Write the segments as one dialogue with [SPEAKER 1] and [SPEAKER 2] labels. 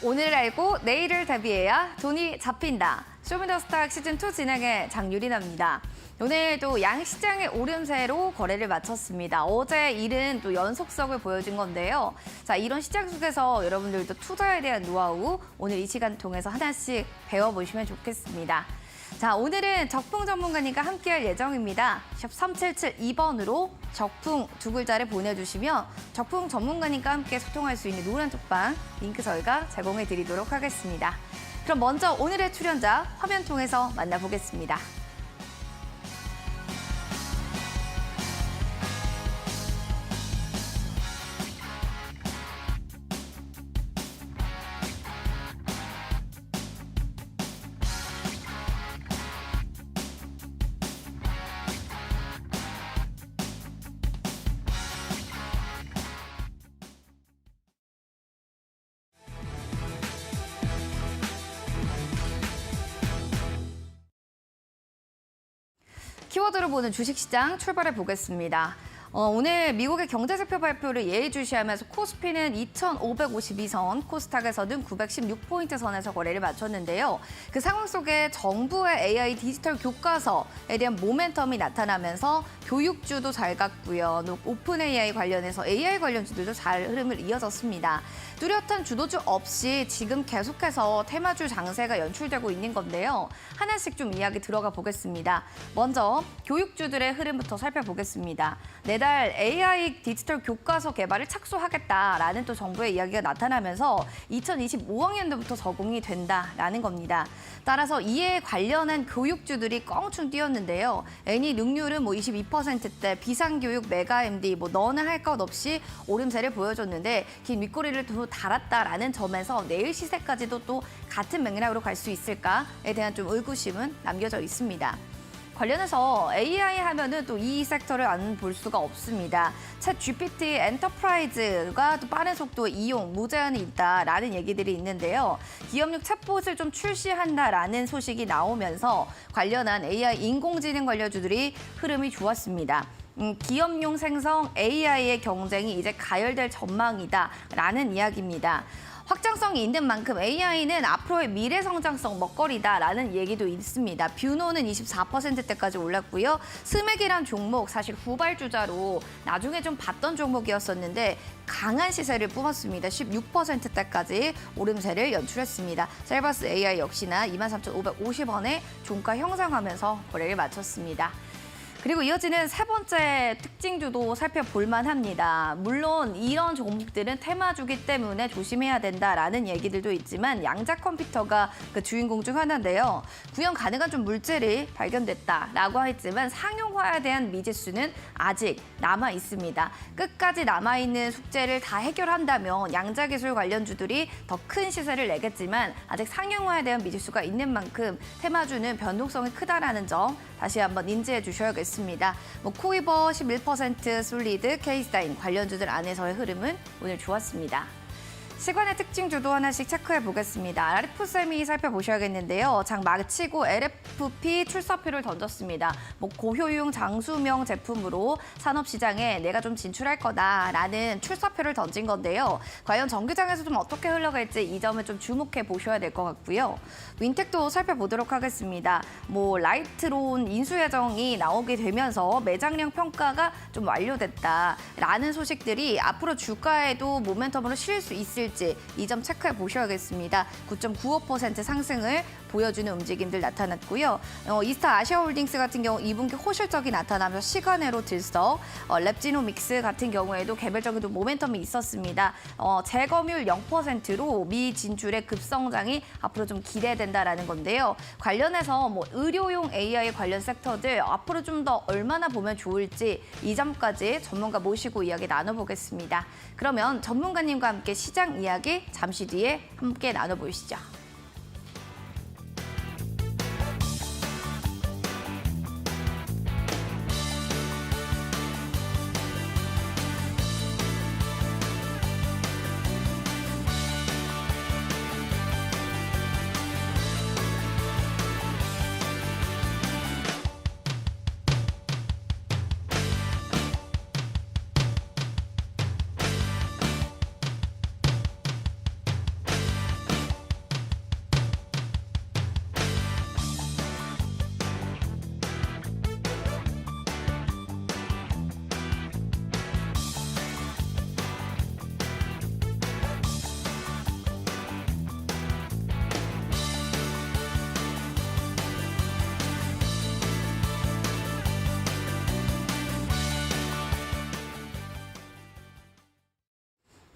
[SPEAKER 1] 오늘을 알고 내일을 대비해야 돈이 잡힌다. 쇼미더스타 시즌2 진행의 장유리나입니다. 오늘도 양시장의 오름세로 거래를 마쳤습니다. 어제 일은 또 연속성을 보여준 건데요. 자, 이런 시장 속에서 여러분들도 투자에 대한 노하우 오늘 이 시간 통해서 하나씩 배워보시면 좋겠습니다. 자, 오늘은 적풍 전문가님과 함께할 예정입니다. 샵 3772번으로 적풍 두 글자를 보내주시면 적풍 전문가님과 함께 소통할 수 있는 노란 쪽방 링크 저희가 제공해드리도록 하겠습니다. 그럼 먼저 오늘의 출연자 화면 통해서 만나보겠습니다. 키워드로 보는 주식시장 출발해 보겠습니다. 오늘 미국의 경제지표 발표를 예의주시하면서 코스피는 2,552선, 코스닥에서는 916포인트 선에서 거래를 마쳤는데요. 그 상황 속에 정부의 AI 디지털 교과서에 대한 모멘텀이 나타나면서 교육주도 잘 갔고요. 오픈 AI 관련해서 AI 관련주들도 잘 흐름을 이어졌습니다. 뚜렷한 주도주 없이 지금 계속해서 테마주 장세가 연출되고 있는 건데요. 하나씩 좀 이야기 들어가 보겠습니다. 먼저 교육주들의 흐름부터 살펴보겠습니다. 내달 AI 디지털 교과서 개발을 착수하겠다라는 또 정부의 이야기가 나타나면서 2025학년도부터 적용이 된다라는 겁니다. 따라서 이에 관련한 교육주들이 껑충 뛰었는데요. 애니 능률은 22%대, 비상교육, 메가MD, 너는 할 것 없이 오름세를 보여줬는데 긴 윗꼬리를 또 달았다라는 점에서 내일 시세까지도 또 같은 맥락으로 갈 수 있을까에 대한 좀 의구심은 남겨져 있습니다. 관련해서 AI 하면은 또 이 섹터를 안 볼 수가 없습니다. 챗 GPT 엔터프라이즈가 또 빠른 속도의 이용, 무제한이 있다라는 얘기들이 있는데요. 기업용 챗봇을 좀 출시한다라는 소식이 나오면서 관련한 AI 인공지능 관련주들이 흐름이 좋았습니다. 기업용 생성 AI의 경쟁이 이제 가열될 전망이다라는 이야기입니다. 확장성이 있는 만큼 AI는 앞으로의 미래 성장성 먹거리다라는 얘기도 있습니다. 뷰노는 24%대까지 올랐고요. 스맥이란 종목 사실 후발주자로 나중에 좀 봤던 종목이었었는데 강한 시세를 뿜었습니다. 16%대까지 오름세를 연출했습니다. 셀바스 AI 역시나 23,550원에 종가 형성하면서 거래를 마쳤습니다. 그리고 이어지는 세 번째 특징주도 살펴볼 만합니다. 물론 이런 종목들은 테마주기 때문에 조심해야 된다라는 얘기들도 있지만 양자 컴퓨터가 그 주인공 중 하나인데요. 구현 가능한 좀 물질이 발견됐다라고 했지만 상용화에 대한 미지수는 아직 남아 있습니다. 끝까지 남아있는 숙제를 다 해결한다면 양자 기술 관련주들이 더 큰 시세를 내겠지만 아직 상용화에 대한 미지수가 있는 만큼 테마주는 변동성이 크다라는 점 다시 한번 인지해 주셔야겠습니다. 코이버 11%, 솔리드, 케이스타인 관련주들 안에서의 흐름은 오늘 좋았습니다. 시간의 특징주도 하나씩 체크해 보겠습니다. RF쌤이 살펴보셔야겠는데요. 장 마치고 LFP 출사표를 던졌습니다. 고효용 장수명 제품으로 산업시장에 내가 좀 진출할 거다라는 출사표를 던진 건데요. 과연 정규장에서 좀 어떻게 흘러갈지 이 점을 좀 주목해 보셔야 될 것 같고요. 윈텍도 살펴보도록 하겠습니다. 라이트론 인수 예정이 나오게 되면서 매장량 평가가 좀 완료됐다라는 소식들이 앞으로 주가에도 모멘텀으로 실릴 수 있을 이 점 체크해 보셔야겠습니다. 9.95% 상승을 보여주는 움직임들 나타났고요. 이스타 아시아홀딩스 같은 경우 2분기 호실적이 나타나면서 시간외로 들썩, 랩지노믹스 같은 경우에도 개별적인 모멘텀이 있었습니다. 재검률 0%로 미 진출의 급성장이 앞으로 좀 기대된다라는 건데요. 관련해서 의료용 AI 관련 섹터들 앞으로 좀 더 얼마나 보면 좋을지 이 점까지 전문가 모시고 이야기 나눠보겠습니다. 그러면 전문가님과 함께 시장 이야기 잠시 뒤에 함께 나눠보시죠.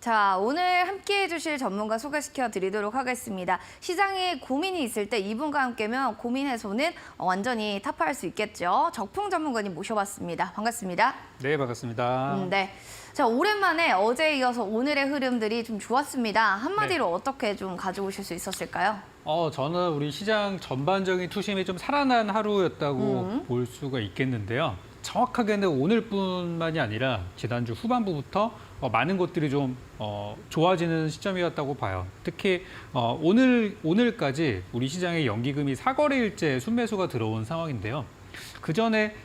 [SPEAKER 1] 자, 오늘 함께해 주실 전문가 소개시켜 드리도록 하겠습니다. 시장에 고민이 있을 때 이분과 함께면 고민 해소는 완전히 타파할 수 있겠죠. 적풍 전문가님 모셔봤습니다. 반갑습니다.
[SPEAKER 2] 네, 반갑습니다.
[SPEAKER 1] 네. 자, 오랜만에 어제에 이어서 오늘의 흐름들이 좀 좋았습니다. 한마디로 어떻게 좀 가져오실 수 있었을까요?
[SPEAKER 2] 저는 우리 시장 전반적인 투심이 좀 살아난 하루였다고 볼 수가 있겠는데요. 정확하게는 오늘뿐만이 아니라 지난주 후반부부터 많은 것들이 좀 좋아지는 시점이었다고 봐요. 특히 오늘까지 우리 시장에 연기금이 4거래일째 순매수가 들어온 상황인데요. 그 전에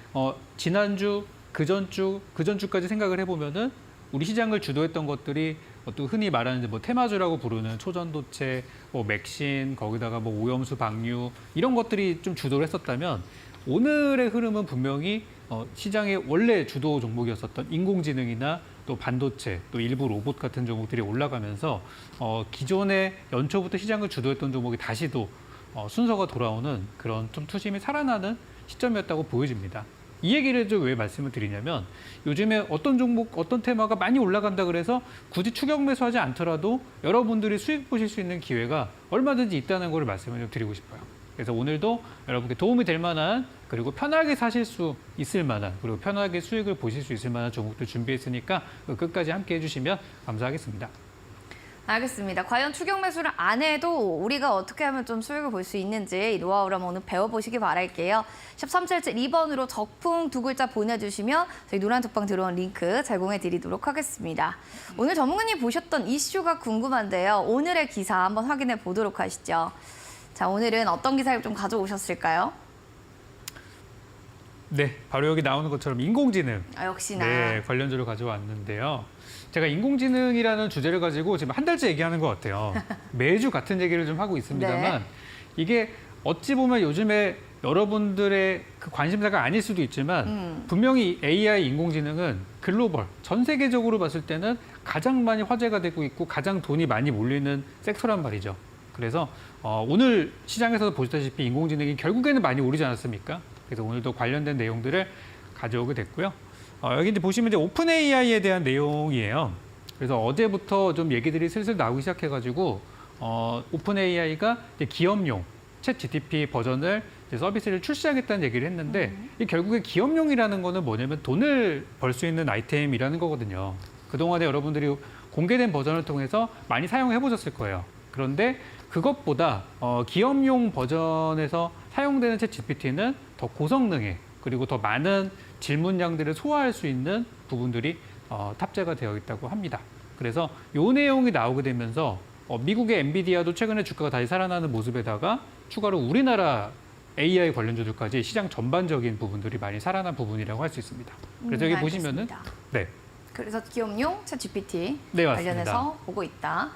[SPEAKER 2] 지난주, 그전주까지 생각을 해보면은 우리 시장을 주도했던 것들이 또 흔히 말하는 뭐 테마주라고 부르는 초전도체, 뭐 맥신, 거기다가 뭐 오염수, 방류 이런 것들이 좀 주도를 했었다면 오늘의 흐름은 분명히 시장의 원래 주도 종목이었었던 인공지능이나 또 반도체, 또 일부 로봇 같은 종목들이 올라가면서 기존의 연초부터 시장을 주도했던 종목이 다시 또 순서가 돌아오는 그런 좀 투심이 살아나는 시점이었다고 보여집니다. 이 얘기를 좀 왜 말씀을 드리냐면 요즘에 어떤 종목, 어떤 테마가 많이 올라간다 그래서 굳이 추격 매수하지 않더라도 여러분들이 수익 보실 수 있는 기회가 얼마든지 있다는 걸 말씀을 좀 드리고 싶어요. 그래서 오늘도 여러분께 도움이 될 만한 그리고 편하게 사실 수 있을 만한 그리고 편하게 수익을 보실 수 있을 만한 종목들 준비했으니까 끝까지 함께 해주시면 감사하겠습니다.
[SPEAKER 1] 알겠습니다. 과연 추격 매수를 안 해도 우리가 어떻게 하면 좀 수익을 볼 수 있는지 이 노하우를 한번 오늘 배워보시기 바랄게요. 샵 3772번으로 적풍 두 글자 보내주시면 저희 노란 톡방 들어온 링크 제공해 드리도록 하겠습니다. 오늘 전문가님 보셨던 이슈가 궁금한데요. 오늘의 기사 한번 확인해 보도록 하시죠. 자, 오늘은 어떤 기사를 좀 가져오셨을까요?
[SPEAKER 2] 네, 바로 여기 나오는 것처럼 인공지능.
[SPEAKER 1] 역시나.
[SPEAKER 2] 네, 관련주를 가져왔는데요. 제가 인공지능이라는 주제를 가지고 지금 한 달째 얘기하는 것 같아요. 매주 같은 얘기를 좀 하고 있습니다만
[SPEAKER 1] 네.
[SPEAKER 2] 이게 어찌 보면 요즘에 여러분들의 그 관심사가 아닐 수도 있지만 분명히 AI 인공지능은 글로벌, 전 세계적으로 봤을 때는 가장 많이 화제가 되고 있고 가장 돈이 많이 몰리는 섹터란 말이죠. 그래서 오늘 시장에서도 보셨다시피 인공지능이 결국에는 많이 오르지 않았습니까? 그래서 오늘도 관련된 내용들을 가져오게 됐고요. 여기 이제 보시면 이제 오픈 AI에 대한 내용이에요. 그래서 어제부터 좀 얘기들이 슬슬 나오기 시작해가지고 오픈 AI가 기업용 챗 GTP 버전을 이제 서비스를 출시하겠다는 얘기를 했는데 이 결국에 기업용이라는 거는 뭐냐면 돈을 벌 수 있는 아이템이라는 거거든요. 그동안에 여러분들이 공개된 버전을 통해서 많이 사용해 보셨을 거예요. 그런데 그것보다 기업용 버전에서 사용되는 챗 GPT는 더 고성능의 그리고 더 많은 질문량들을 소화할 수 있는 부분들이 탑재가 되어 있다고 합니다. 그래서 이 내용이 나오게 되면서 미국의 엔비디아도 최근에 주가가 다시 살아나는 모습에다가 추가로 우리나라 AI 관련주들까지 시장 전반적인 부분들이 많이 살아난 부분이라고 할 수 있습니다. 그래서 여기 보시면은 네.
[SPEAKER 1] 그래서 기업용 챗 GPT
[SPEAKER 2] 네,
[SPEAKER 1] 관련해서 보고 있다.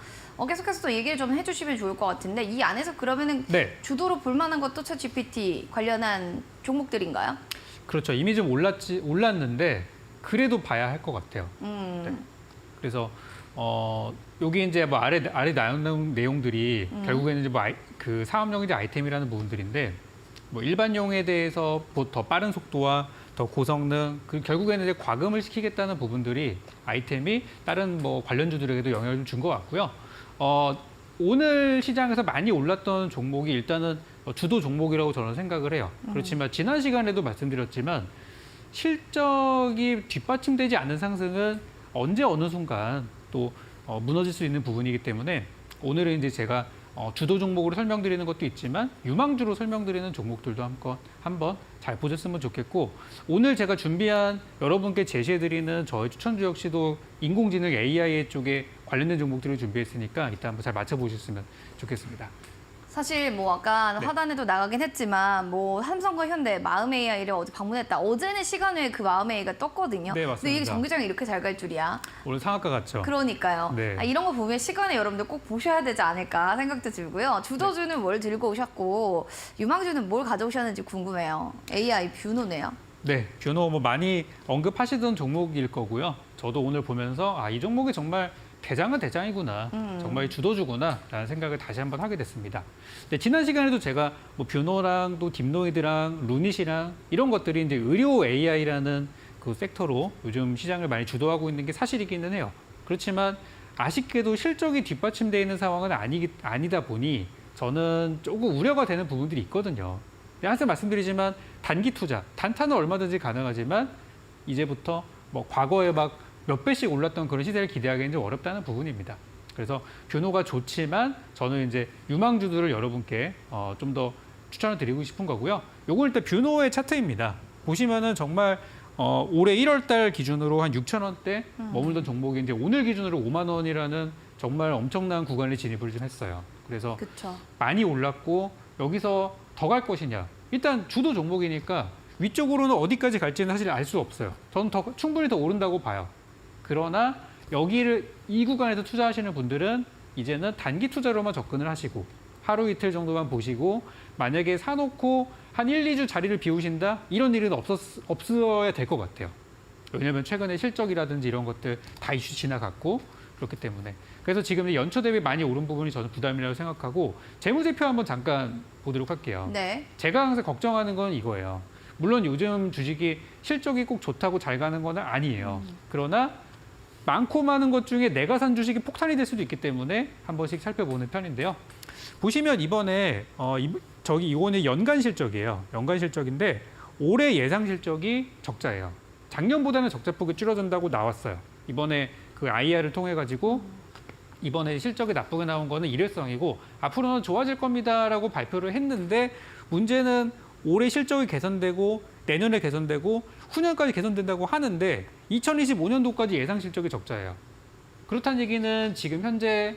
[SPEAKER 1] 계속해서 또 얘기를 좀 해주시면 좋을 것 같은데 이 안에서 그러면은
[SPEAKER 2] 네.
[SPEAKER 1] 주도로 볼 만한 것도 챗 GPT 관련한 종목들인가요?
[SPEAKER 2] 그렇죠. 이미 좀 올랐는데 그래도 봐야 할 것 같아요. 네. 그래서 여기 이제 뭐 아래 나오는 내용들이 결국에는 이제 뭐 그 사업용이자 아이템이라는 부분들인데 뭐 일반용에 대해서 뭐 더 빠른 속도와 더 고성능, 그리고 결국에는 이제 과금을 시키겠다는 부분들이 아이템이 다른 뭐 관련주들에게도 영향을 좀 준 것 같고요. 오늘 시장에서 많이 올랐던 종목이 일단은 주도 종목이라고 저는 생각을 해요. 그렇지만 지난 시간에도 말씀드렸지만 실적이 뒷받침되지 않는 상승은 언제 어느 순간 또 무너질 수 있는 부분이기 때문에 오늘은 이제 제가 주도 종목으로 설명드리는 것도 있지만 유망주로 설명드리는 종목들도 한번 잘 보셨으면 좋겠고 오늘 제가 준비한 여러분께 제시해드리는 저의 추천주 역시도 인공지능 AI 쪽에 관련된 종목들을 준비했으니까 이따 한번 잘 맞춰보셨으면 좋겠습니다.
[SPEAKER 1] 사실 뭐 아까
[SPEAKER 2] 네.
[SPEAKER 1] 하단에도 나가긴 했지만 뭐 삼성과 현대 마음 AI를 어제 방문했다. 어제는 시간 외에 그 마음 AI가 떴거든요.
[SPEAKER 2] 네,
[SPEAKER 1] 근데 이게
[SPEAKER 2] 맞습니다.
[SPEAKER 1] 정기장이 이렇게 잘 갈 줄이야.
[SPEAKER 2] 오늘 상한가 같죠?
[SPEAKER 1] 그러니까요.
[SPEAKER 2] 네.
[SPEAKER 1] 이런 거 보면 시간에 여러분들 꼭 보셔야 되지 않을까 생각도 들고요. 주도주는 뭘 들고 오셨고 유망주는 뭘 가져오셨는지 궁금해요. AI 뷰노네요.
[SPEAKER 2] 네, 뷰노 뭐 많이 언급하시던 종목일 거고요. 저도 오늘 보면서 이 종목이 정말 대장은 대장이구나, 정말 주도주구나라는 생각을 다시 한번 하게 됐습니다. 근데 지난 시간에도 제가 뭐 뷰노랑 또 딥노이드랑 루닛이랑 이런 것들이 이제 의료 AI라는 그 섹터로 요즘 시장을 많이 주도하고 있는 게 사실이기는 해요. 그렇지만 아쉽게도 실적이 뒷받침되어 있는 상황은 아니다 보니 저는 조금 우려가 되는 부분들이 있거든요. 항상 말씀드리지만 단기 투자, 단타는 얼마든지 가능하지만 이제부터 뭐 과거에 막 몇 배씩 올랐던 그런 시세를 기대하기는 좀 어렵다는 부분입니다. 그래서 뷰노가 좋지만 저는 이제 유망주들을 여러분께 좀 더 추천을 드리고 싶은 거고요. 요건 일단 뷰노의 차트입니다. 보시면은 정말 올해 1월 달 기준으로 한 6천 원대 머물던 종목이 이제 오늘 기준으로 5만 원이라는 정말 엄청난 구간에 진입을 좀 했어요. 그래서
[SPEAKER 1] 그렇죠.
[SPEAKER 2] 많이 올랐고 여기서 더 갈 것이냐. 일단 주도 종목이니까 위쪽으로는 어디까지 갈지는 사실 알 수 없어요. 저는 충분히 더 오른다고 봐요. 그러나 이 구간에서 투자하시는 분들은 이제는 단기 투자로만 접근을 하시고 하루 이틀 정도만 보시고 만약에 사놓고 한 1, 2주 자리를 비우신다? 이런 일은 없어야 될 것 같아요. 왜냐하면 최근에 실적이라든지 이런 것들 다 이슈 지나갔고 그렇기 때문에. 그래서 지금 연초 대비 많이 오른 부분이 저는 부담이라고 생각하고 재무제표 한번 잠깐 보도록 할게요.
[SPEAKER 1] 네.
[SPEAKER 2] 제가 항상 걱정하는 건 이거예요. 물론 요즘 주식이 실적이 꼭 좋다고 잘 가는 건 아니에요. 그러나 많고 많은 것 중에 내가 산 주식이 폭탄이 될 수도 있기 때문에 한 번씩 살펴보는 편인데요. 보시면 이번에 이거는 연간 실적이에요. 연간 실적인데 올해 예상 실적이 적자예요. 작년보다는 적자폭이 줄어든다고 나왔어요. 이번에 그 IR을 통해 가지고 이번에 실적이 나쁘게 나온 거는 일회성이고 앞으로는 좋아질 겁니다라고 발표를 했는데 문제는 올해 실적이 개선되고 내년에 개선되고 후년까지 개선된다고 하는데 2025년도까지 예상 실적이 적자예요. 그렇다는 얘기는 지금 현재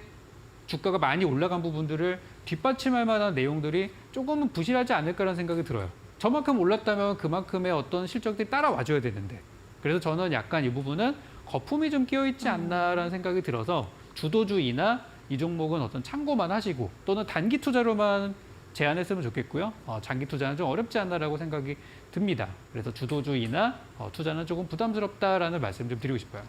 [SPEAKER 2] 주가가 많이 올라간 부분들을 뒷받침할 만한 내용들이 조금은 부실하지 않을까라는 생각이 들어요. 저만큼 올랐다면 그만큼의 어떤 실적들이 따라와줘야 되는데 그래서 저는 약간 이 부분은 거품이 좀 끼어있지 않나라는 생각이 들어서 주도주이나 이 종목은 어떤 참고만 하시고 또는 단기 투자로만 제한했으면 좋겠고요. 장기 투자는 좀 어렵지 않나라고 생각이 듭니다. 그래서 주도주이나 투자는 조금 부담스럽다라는 말씀 좀 드리고 싶어요.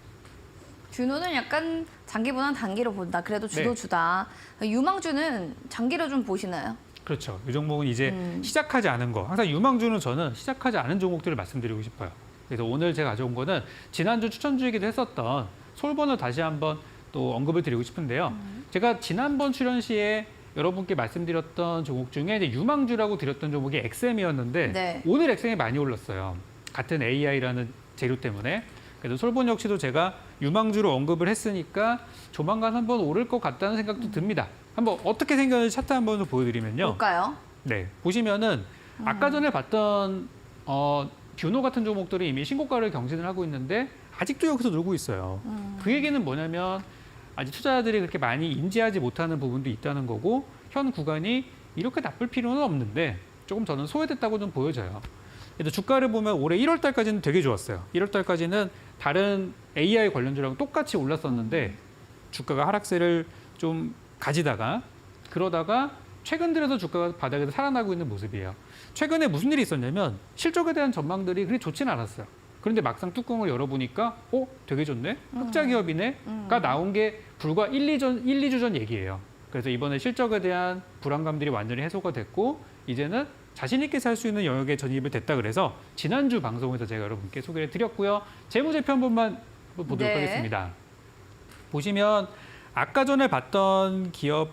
[SPEAKER 1] 뷰노는 약간 장기보다는 단기로 본다. 그래도 주도주다. 유망주는 장기로 좀 보시나요?
[SPEAKER 2] 그렇죠. 이 종목은 이제 시작하지 않은 거. 항상 유망주는 저는 시작하지 않은 종목들을 말씀드리고 싶어요. 그래서 오늘 제가 가져온 거는 지난주 추천주이기도 했었던 솔본을 다시 한번 또 언급을 드리고 싶은데요. 제가 지난번 출연 시에 여러분께 말씀드렸던 종목 중에 이제 유망주라고 드렸던 종목이 XM이었는데
[SPEAKER 1] 네.
[SPEAKER 2] 오늘 XM이 많이 올랐어요. 같은 AI라는 재료 때문에. 그래서 솔본 역시도 제가 유망주로 언급을 했으니까 조만간 한번 오를 것 같다는 생각도 듭니다. 한번 어떻게 생겼는지 차트 한번 보여드리면요.
[SPEAKER 1] 볼까요?
[SPEAKER 2] 네, 보시면은 아까 전에 봤던 뷰노 같은 종목들이 이미 신고가를 경신을 하고 있는데 아직도 여기서 놀고 있어요. 그 얘기는 뭐냐면 아직 투자자들이 그렇게 많이 인지하지 못하는 부분도 있다는 거고 현 구간이 이렇게 나쁠 필요는 없는데 조금 저는 소외됐다고 좀 보여져요. 그래서 주가를 보면 올해 1월 달까지는 되게 좋았어요. 1월 달까지는 다른 AI 관련주랑 똑같이 올랐었는데 주가가 하락세를 좀 가지다가 그러다가 최근 들어서 주가가 바닥에서 살아나고 있는 모습이에요. 최근에 무슨 일이 있었냐면 실적에 대한 전망들이 그렇게 좋지는 않았어요. 그런데 막상 뚜껑을 열어보니까 되게 좋네? 흑자 기업이네?가 나온 게 불과 1, 2주 전 얘기예요. 그래서 이번에 실적에 대한 불안감들이 완전히 해소가 됐고 이제는 자신 있게 살 수 있는 영역에 전입이 됐다 그래서 지난주 방송에서 제가 여러분께 소개를 드렸고요. 재무제표 한 번만 보도록
[SPEAKER 1] 네.
[SPEAKER 2] 하겠습니다. 보시면 아까 전에 봤던 기업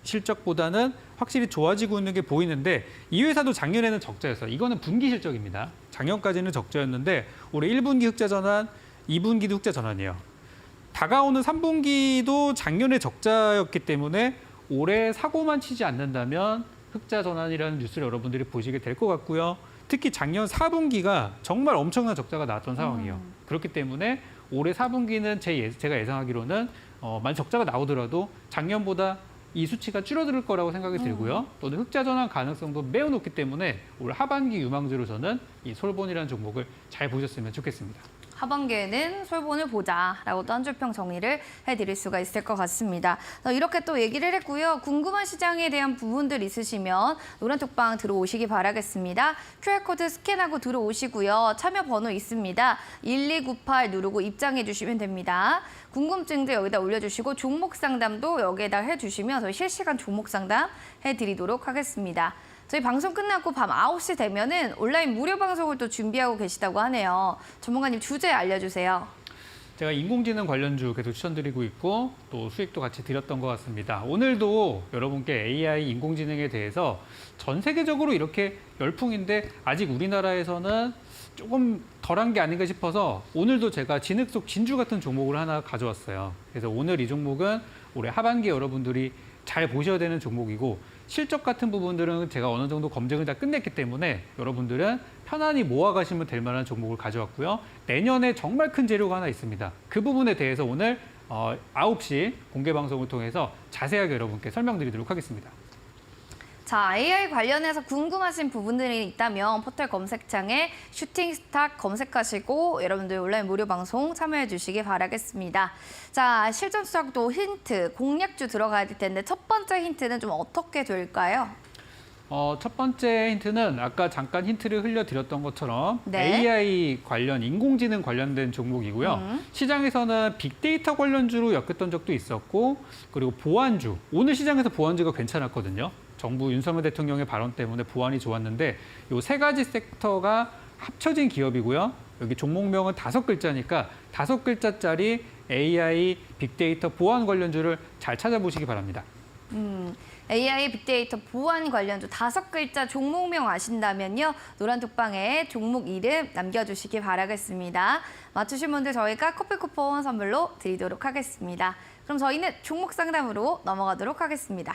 [SPEAKER 2] 실적보다는 확실히 좋아지고 있는 게 보이는데 이 회사도 작년에는 적자였어요. 이거는 분기 실적입니다. 작년까지는 적자였는데 올해 1분기 흑자 전환, 2분기도 흑자 전환이에요. 다가오는 3분기도 작년에 적자였기 때문에 올해 사고만 치지 않는다면 흑자 전환이라는 뉴스를 여러분들이 보시게 될 것 같고요. 특히 작년 4분기가 정말 엄청난 적자가 나왔던 상황이에요. 그렇기 때문에 올해 4분기는 제가 예상하기로는 만약 적자가 나오더라도 작년보다 이 수치가 줄어들 거라고 생각이 들고요. 또는 흑자 전환 가능성도 매우 높기 때문에 올 하반기 유망주로 저는 이 솔본이라는 종목을 잘 보셨으면 좋겠습니다.
[SPEAKER 1] 하반기에는 솔본을 보자라고 또 한 줄평 정리를 해드릴 수가 있을 것 같습니다. 이렇게 또 얘기를 했고요. 궁금한 시장에 대한 부분들 있으시면 노란톡방 들어오시기 바라겠습니다. QR코드 스캔하고 들어오시고요. 참여 번호 있습니다. 1298 누르고 입장해 주시면 됩니다. 궁금증도 여기다 올려주시고 종목 상담도 여기에다 해주시면 저희 실시간 종목 상담 해드리도록 하겠습니다. 저희 방송 끝나고 밤 9시 되면은 온라인 무료 방송을 또 준비하고 계시다고 하네요. 전문가님 주제 알려주세요.
[SPEAKER 2] 제가 인공지능 관련주 계속 추천드리고 있고 또 수익도 같이 드렸던 것 같습니다. 오늘도 여러분께 AI 인공지능에 대해서 전 세계적으로 이렇게 열풍인데 아직 우리나라에서는 조금 덜한 게 아닌가 싶어서 오늘도 제가 진흙 속 진주 같은 종목을 하나 가져왔어요. 그래서 오늘 이 종목은 올해 하반기에 여러분들이 잘 보셔야 되는 종목이고 실적 같은 부분들은 제가 어느 정도 검증을 다 끝냈기 때문에 여러분들은 편안히 모아가시면 될 만한 종목을 가져왔고요. 내년에 정말 큰 재료가 하나 있습니다. 그 부분에 대해서 오늘 9시 공개 방송을 통해서 자세하게 여러분께 설명드리도록 하겠습니다.
[SPEAKER 1] 자, AI 관련해서 궁금하신 부분들이 있다면 포털 검색창에 슈팅스탁 검색하시고 여러분들 온라인 무료 방송 참여해 주시기 바라겠습니다. 자, 실전 수학도 힌트, 공략주 들어가야 될 텐데 첫 번째 힌트는 좀 어떻게 될까요?
[SPEAKER 2] 첫 번째 힌트는 아까 잠깐 힌트를 흘려드렸던 것처럼
[SPEAKER 1] 네.
[SPEAKER 2] AI 관련, 인공지능 관련된 종목이고요. 시장에서는 빅데이터 관련주로 엮였던 적도 있었고 그리고 보안주, 오늘 시장에서 보안주가 괜찮았거든요. 정부 윤석열 대통령의 발언 때문에 보안이 좋았는데 이 세 가지 섹터가 합쳐진 기업이고요. 여기 종목명은 5글자니까 5글자짜리 AI 빅데이터 보안 관련주를 잘 찾아보시기 바랍니다.
[SPEAKER 1] AI 빅데이터 보안 관련주 5글자 종목명 아신다면요. 노란톡방에 종목 이름 남겨주시기 바라겠습니다. 맞추신 분들 저희가 커피 쿠폰 선물로 드리도록 하겠습니다. 그럼 저희는 종목 상담으로 넘어가도록 하겠습니다.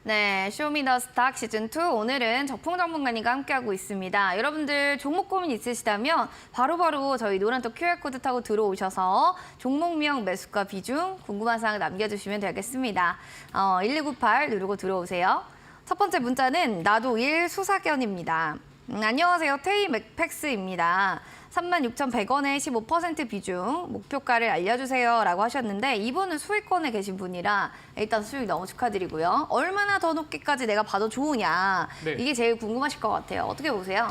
[SPEAKER 1] 네, 쇼미더스탁 시즌2 오늘은 적풍 전문가님과 함께하고 있습니다. 여러분들 종목 고민 있으시다면 바로바로 저희 노란톡 QR코드 타고 들어오셔서 종목명, 매수가, 비중 궁금한 사항 남겨주시면 되겠습니다. 1298 누르고 들어오세요. 첫 번째 문자는 나도 일 수사견입니다. 안녕하세요. 테이 맥팩스입니다. 36,100원에 15% 비중, 목표가를 알려주세요 라고 하셨는데 이분은 수익권에 계신 분이라 일단 수익 너무 축하드리고요. 얼마나 더 높게까지 내가 봐도 좋으냐
[SPEAKER 2] 네.
[SPEAKER 1] 이게 제일 궁금하실 것 같아요. 어떻게 보세요?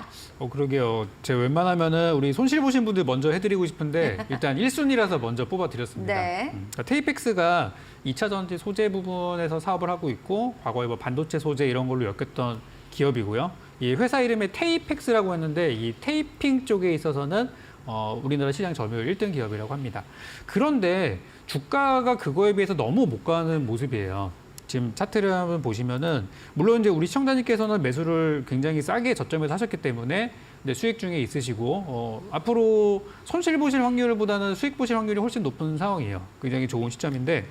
[SPEAKER 2] 그러게요. 제가 웬만하면은 우리 손실 보신 분들 먼저 해드리고 싶은데 일단 1순위라서 먼저 뽑아드렸습니다.
[SPEAKER 1] 네.
[SPEAKER 2] 그러니까 테이펙스가 2차 전지 소재 부분에서 사업을 하고 있고 과거에 뭐 반도체 소재 이런 걸로 엮였던 기업이고요. 이 회사 이름이 테이펙스라고 했는데 이 테이핑 쪽에 있어서는 우리나라 시장 점유율 1등 기업이라고 합니다. 그런데 주가가 그거에 비해서 너무 못 가는 모습이에요. 지금 차트를 한번 보시면은 물론 이제 우리 시청자님께서는 매수를 굉장히 싸게 저점에서 하셨기 때문에 이제 수익 중에 있으시고 앞으로 손실 보실 확률보다는 수익 보실 확률이 훨씬 높은 상황이에요. 굉장히 좋은 시점인데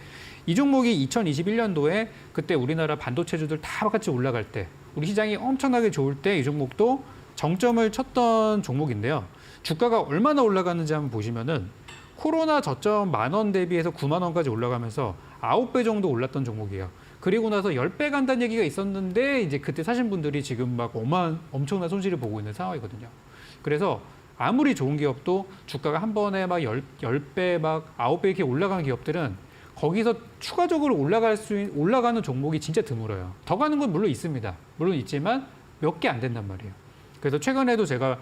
[SPEAKER 2] 이 종목이 2021년도에 그때 우리나라 반도체주들 다 같이 올라갈 때 우리 시장이 엄청나게 좋을 때 이 종목도 정점을 쳤던 종목인데요. 주가가 얼마나 올라갔는지 한번 보시면은 코로나 저점 10,000원 대비해서 90,000원까지 올라가면서 9배 정도 올랐던 종목이에요. 그리고 나서 10배 간다는 얘기가 있었는데 이제 그때 사신 분들이 지금 막 엄청난 손실을 보고 있는 상황이거든요. 그래서 아무리 좋은 기업도 주가가 한 번에 막 10배, 막 9배 이렇게 올라가는 기업들은 거기서 추가적으로 올라가는 종목이 진짜 드물어요. 더 가는 건 물론 있습니다. 물론 있지만 몇 개 안 된단 말이에요. 그래서 최근에도 제가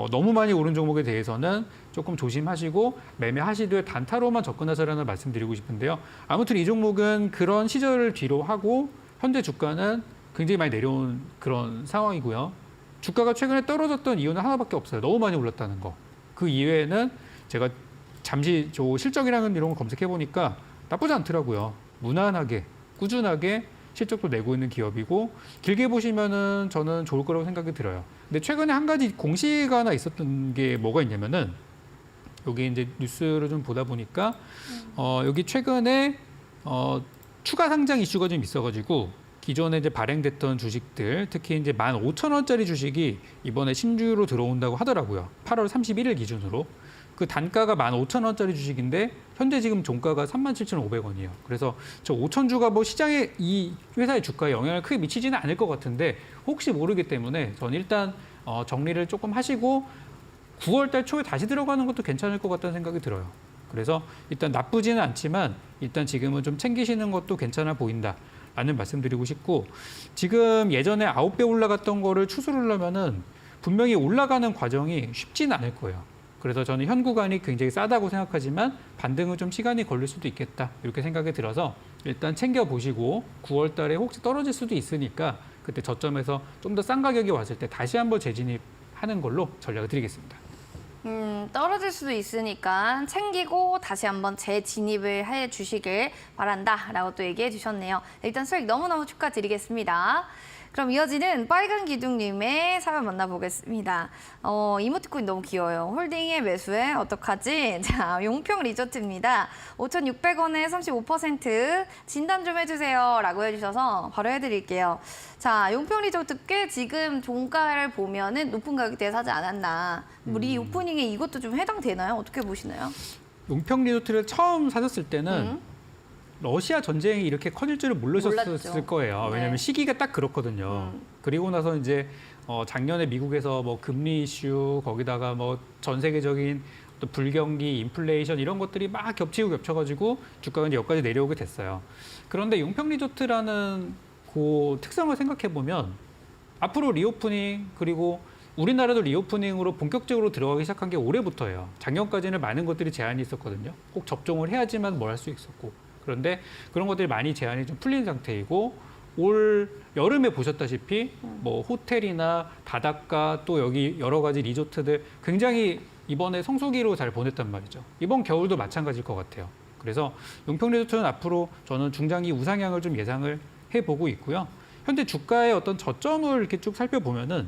[SPEAKER 2] 너무 많이 오른 종목에 대해서는 조금 조심하시고 매매하시되 단타로만 접근하자라는 말씀드리고 싶은데요. 아무튼 이 종목은 그런 시절을 뒤로 하고 현재 주가는 굉장히 많이 내려온 그런 상황이고요. 주가가 최근에 떨어졌던 이유는 하나밖에 없어요. 너무 많이 올랐다는 거. 그 이외에는 제가 잠시 실적이라는 이런 걸 검색해 보니까 나쁘지 않더라고요. 무난하게, 꾸준하게 실적도 내고 있는 기업이고 길게 보시면은 저는 좋을 거라고 생각이 들어요. 근데 최근에 한 가지 공시가 하나 있었던 게 뭐가 있냐면은 여기 이제 뉴스를 좀 보다 보니까 여기 최근에 추가 상장 이슈가 좀 있어가지고 기존에 이제 발행됐던 주식들, 특히 이제 15,000원짜리 주식이 이번에 신규로 들어온다고 하더라고요. 8월 31일 기준으로. 그 단가가 15,000원짜리 주식인데 현재 지금 종가가 37,500원이에요. 그래서 저 5,000주가 뭐 시장에 이 회사의 주가에 영향을 크게 미치지는 않을 것 같은데 혹시 모르기 때문에 저는 일단 정리를 조금 하시고 9월 달 초에 다시 들어가는 것도 괜찮을 것 같다는 생각이 들어요. 그래서 일단 나쁘지는 않지만 일단 지금은 좀 챙기시는 것도 괜찮아 보인다라는 말씀드리고 싶고, 지금 예전에 9배 올라갔던 거를 추스를 하려면은 분명히 올라가는 과정이 쉽지는 않을 거예요. 그래서 저는 현 구간이 굉장히 싸다고 생각하지만 반등은 좀 시간이 걸릴 수도 있겠다 이렇게 생각이 들어서 일단 챙겨보시고 9월 달에 혹시 떨어질 수도 있으니까 그때 저점에서 좀 더 싼 가격이 왔을 때 다시 한번 재진입하는 걸로 전략을 드리겠습니다.
[SPEAKER 1] 떨어질 수도 있으니까 챙기고 다시 한번 재진입을 해 주시길 바란다라고 또 얘기해 주셨네요. 일단 수익 너무너무 축하드리겠습니다. 그럼 이어지는 빨간 기둥님의 사연 만나보겠습니다. 이모티콘이 너무 귀여워요. 홀딩에 매수해 어떡하지? 자, 용평 리조트입니다. 5,600원에 35% 진단 좀 해주세요 라고 해주셔서 바로 해드릴게요. 자, 용평 리조트 꽤 지금 종가를 보면은 높은 가격대에 사지 않았나. 우리 오프닝에 이것도 좀 해당되나요? 어떻게 보시나요?
[SPEAKER 2] 용평 리조트를 처음 사셨을 때는 러시아 전쟁이 이렇게 커질 줄을 모르셨을
[SPEAKER 1] 몰랐죠.
[SPEAKER 2] 거예요. 왜냐하면
[SPEAKER 1] 네.
[SPEAKER 2] 시기가 딱 그렇거든요. 그리고 나서 이제 작년에 미국에서 뭐 금리 이슈 거기다가 뭐 전 세계적인 또 불경기, 인플레이션 이런 것들이 막 겹치고 겹쳐가지고 주가가 이제 여기까지 내려오게 됐어요. 그런데 용평 리조트라는 그 특성을 생각해 보면 앞으로 리오프닝 그리고 우리나라도 리오프닝으로 본격적으로 들어가기 시작한 게 올해부터예요. 작년까지는 많은 것들이 제한이 있었거든요. 꼭 접종을 해야지만 뭘 할 수 있었고. 그런데 그런 것들이 많이 제한이 좀 풀린 상태이고 올 여름에 보셨다시피 뭐 호텔이나 바닷가 또 여기 여러 가지 리조트들 굉장히 이번에 성수기로 잘 보냈단 말이죠. 이번 겨울도 마찬가지일 것 같아요. 그래서 용평 리조트는 앞으로 저는 중장기 우상향을 좀 예상을 해보고 있고요. 현재 주가의 어떤 저점을 이렇게 쭉 살펴보면은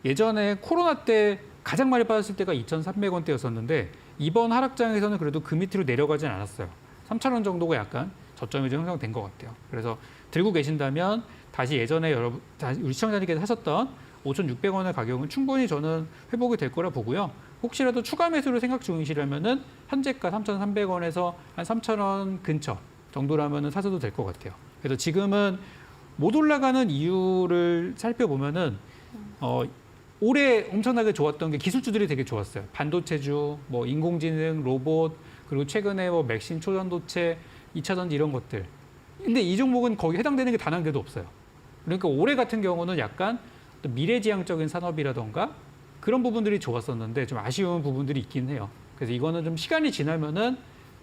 [SPEAKER 2] 예전에 코로나 때 가장 많이 빠졌을 때가 2,300원대였었는데 이번 하락장에서는 그래도 그 밑으로 내려가진 않았어요. 3,000원 정도가 약간 저점이 좀 형성된 것 같아요. 그래서 들고 계신다면 다시 예전에 우리 시청자님께서 하셨던 5,600원의 가격은 충분히 저는 회복이 될 거라 보고요. 혹시라도 추가 매수를 생각 중이시라면은 현재가 3,300원에서 한 3,000원 근처 정도라면은 사셔도 될 것 같아요. 그래서 지금은 못 올라가는 이유를 살펴보면은 올해 엄청나게 좋았던 게 기술주들이 되게 좋았어요. 반도체주, 뭐 인공지능, 로봇, 그리고 최근에 뭐 맥신, 초전도체, 2차전지 이런 것들. 근데 이 종목은 거기 해당되는 게 단 한 개도 없어요. 그러니까 올해 같은 경우는 약간 미래지향적인 산업이라던가 그런 부분들이 좋았었는데 좀 아쉬운 부분들이 있긴 해요. 그래서 이거는 좀 시간이 지나면은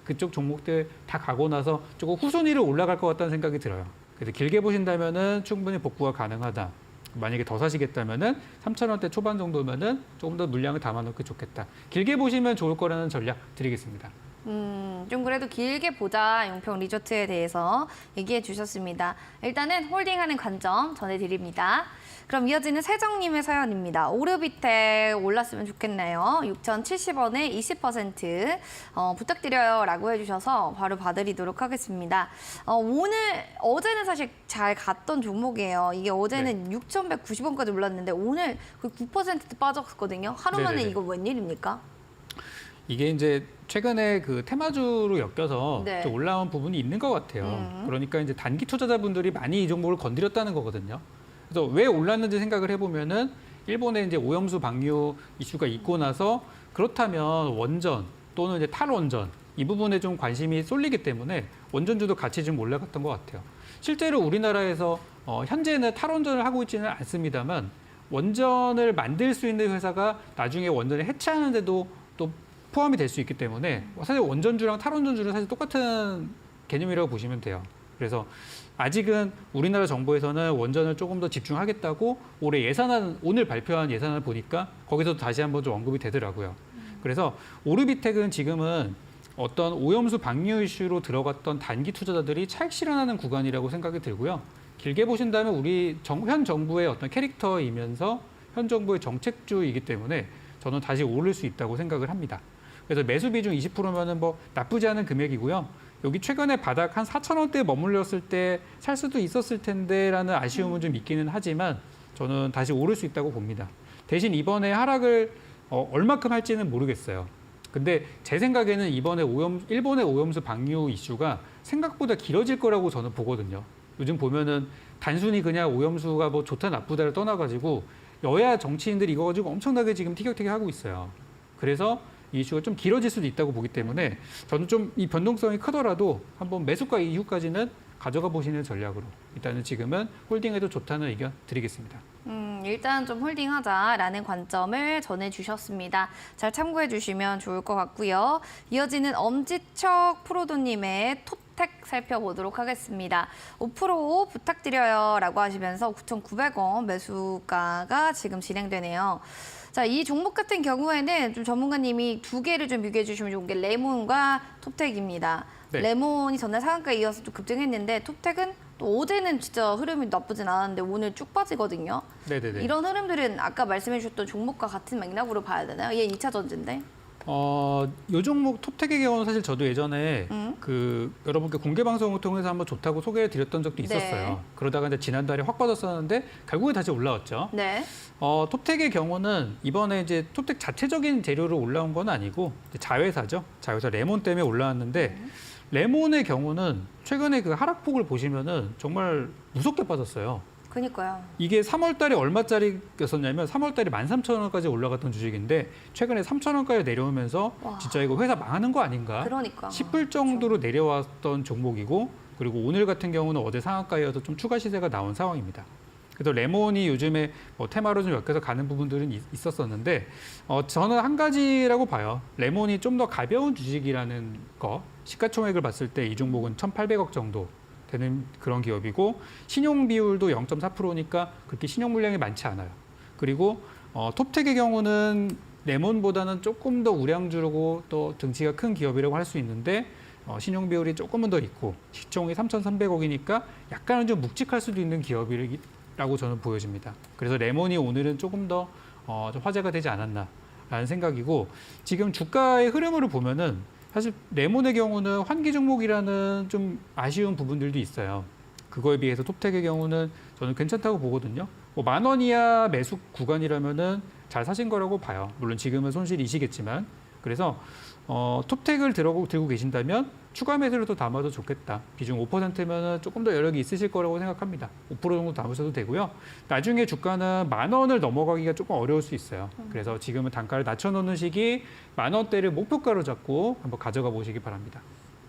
[SPEAKER 2] 그쪽 종목들 다 가고 나서 조금 후순위로 올라갈 것 같다는 생각이 들어요. 그래서 길게 보신다면은 충분히 복구가 가능하다. 만약에 더 사시겠다면은 3,000원대 초반 정도면은 조금 더 물량을 담아놓기 좋겠다. 길게 보시면 좋을 거라는 전략 드리겠습니다.
[SPEAKER 1] 좀 그래도 길게 보자 용평 리조트에 대해서 얘기해 주셨습니다. 일단은 홀딩하는 관점 전해드립니다. 그럼 이어지는 세정님의 사연입니다. 오르비텍 올랐으면 좋겠네요. 6,070원에 20% 부탁드려요 라고 해주셔서 바로 봐드리도록 하겠습니다. 어제는 사실 잘 갔던 종목이에요. 이게 어제는 6,190원까지 올랐는데 오늘 거의 9% 빠졌거든요. 하루 만에
[SPEAKER 2] 네네네.
[SPEAKER 1] 이거 웬일입니까?
[SPEAKER 2] 이게 이제 최근에 그 테마주로 엮여서
[SPEAKER 1] 네.
[SPEAKER 2] 좀 올라온 부분이 있는 것 같아요. 그러니까 이제 단기 투자자분들이 많이 이 종목을 건드렸다는 거거든요. 그래서 왜 올랐는지 생각을 해보면은 일본에 이제 오염수 방류 이슈가 있고 나서 그렇다면 원전 또는 이제 탈원전 이 부분에 좀 관심이 쏠리기 때문에 원전주도 같이 좀 올라갔던 것 같아요. 실제로 우리나라에서 현재는 탈원전을 하고 있지는 않습니다만 원전을 만들 수 있는 회사가 나중에 원전을 해체하는데도 또 포함이 될 수 있기 때문에 사실 원전주랑 탈원전주는 사실 똑같은 개념이라고 보시면 돼요. 그래서 아직은 우리나라 정부에서는 원전을 조금 더 집중하겠다고 올해 예산안 오늘 발표한 예산안을 보니까 거기서 다시 한번 좀 언급이 되더라고요. 그래서 오르비텍은 지금은 어떤 오염수 방류 이슈로 들어갔던 단기 투자자들이 차익 실현하는 구간이라고 생각이 들고요. 길게 보신다면 우리 현 정부의 어떤 캐릭터이면서 현 정부의 정책주이기 때문에 저는 다시 오를 수 있다고 생각을 합니다. 그래서 매수 비중 20%면은 뭐 나쁘지 않은 금액이고요. 여기 최근에 바닥 한 4,000원대에 머물렀을 때 살 수도 있었을 텐데라는 아쉬움은 좀 있기는 하지만 저는 다시 오를 수 있다고 봅니다. 대신 이번에 하락을 얼마큼 할지는 모르겠어요. 근데 제 생각에는 이번에 일본의 오염수 방류 이슈가 생각보다 길어질 거라고 저는 보거든요. 요즘 보면은 단순히 그냥 오염수가 뭐 좋다 나쁘다를 떠나가지고 여야 정치인들이 이거 가지고 엄청나게 지금 티격태격하고 있어요. 그래서 이 이슈가 좀 길어질 수도 있다고 보기 때문에 저는 좀 이 변동성이 크더라도 한번 매수가 이후까지는 가져가 보시는 전략으로 일단은 지금은 홀딩해도 좋다는 의견 드리겠습니다.
[SPEAKER 1] 일단 좀 홀딩하자라는 관점을 전해주셨습니다. 잘 참고해 주시면 좋을 것 같고요. 이어지는 엄지척 프로도님의 톱텍 살펴보도록 하겠습니다. 5% 부탁드려요 라고 하시면서 9,900원 매수가가 지금 진행되네요. 자, 이 종목 같은 경우에는 좀 전문가님이 두 개를 좀 비교해 주시면 좋은 게 레몬과 톱텍입니다.
[SPEAKER 2] 네.
[SPEAKER 1] 레몬이 전날 상한가에 이어서 좀 급등했는데 톱텍은 또 어제는 진짜 흐름이 나쁘진 않았는데 오늘 쭉 빠지거든요.
[SPEAKER 2] 네네네.
[SPEAKER 1] 이런 흐름들은 아까 말씀해 주셨던 종목과 같은 맥락으로 봐야 되나요? 얘 2차 전지인데.
[SPEAKER 2] 요 종목 톱텍의 경우는 사실 저도 예전에 그 여러분께 공개 방송을 통해서 한번 좋다고 소개를 드렸던 적도 있었어요.
[SPEAKER 1] 네.
[SPEAKER 2] 그러다가 이제 지난달에 확 빠졌었는데 결국에 다시 올라왔죠.
[SPEAKER 1] 네.
[SPEAKER 2] 톱텍의 경우는 이번에 이제 톱텍 자체적인 재료로 올라온 건 아니고 이제 자회사죠. 자회사 레몬 때문에 올라왔는데 레몬의 경우는 최근에 그 하락폭을 보시면은 정말 무섭게 빠졌어요.
[SPEAKER 1] 그니까요.
[SPEAKER 2] 이게 3월 달에 얼마짜리였었냐면 3월 달에 13,000원까지 올라갔던 주식인데 최근에 3,000원까지 내려오면서
[SPEAKER 1] 와.
[SPEAKER 2] 진짜 이거 회사 망하는 거 아닌가
[SPEAKER 1] 그러니까.
[SPEAKER 2] 싶을 정도로 내려왔던 종목이고 그리고 오늘 같은 경우는 어제 상한가여서 좀 추가 시세가 나온 상황입니다. 그래서 레몬이 요즘에 뭐 테마로 좀 엮여서 가는 부분들은 있었었는데 저는 한 가지라고 봐요. 레몬이 좀 더 가벼운 주식이라는 거 시가총액을 봤을 때 이 종목은 1,800억 정도 되는 그런 기업이고 신용 비율도 0.4%니까 그렇게 신용 물량이 많지 않아요. 그리고 톱텍의 경우는 레몬보다는 조금 더 우량주고 또 등치가 큰 기업이라고 할 수 있는데 신용 비율이 조금은 더 있고 시총이 3,300억이니까 약간은 좀 묵직할 수도 있는 기업이라고 저는 보여집니다. 그래서 레몬이 오늘은 조금 더 좀 화제가 되지 않았나라는 생각이고 지금 주가의 흐름으로 보면은 사실 레몬의 경우는 환기 종목이라는 좀 아쉬운 부분들도 있어요. 그거에 비해서 톱텍의 경우는 저는 괜찮다고 보거든요. 뭐 10,000원 이하 매수 구간이라면은 잘 사신 거라고 봐요. 물론 지금은 손실이시겠지만. 그래서 톱텍을 들고 계신다면 추가 매수를 또 담아도 좋겠다. 비중 5%면은 조금 더 여력이 있으실 거라고 생각합니다. 5% 정도 담으셔도 되고요. 나중에 주가는 10,000원을 넘어가기가 조금 어려울 수 있어요. 그래서 지금은 단가를 낮춰놓는 시기 10,000원대를 목표가로 잡고 한번 가져가 보시기 바랍니다.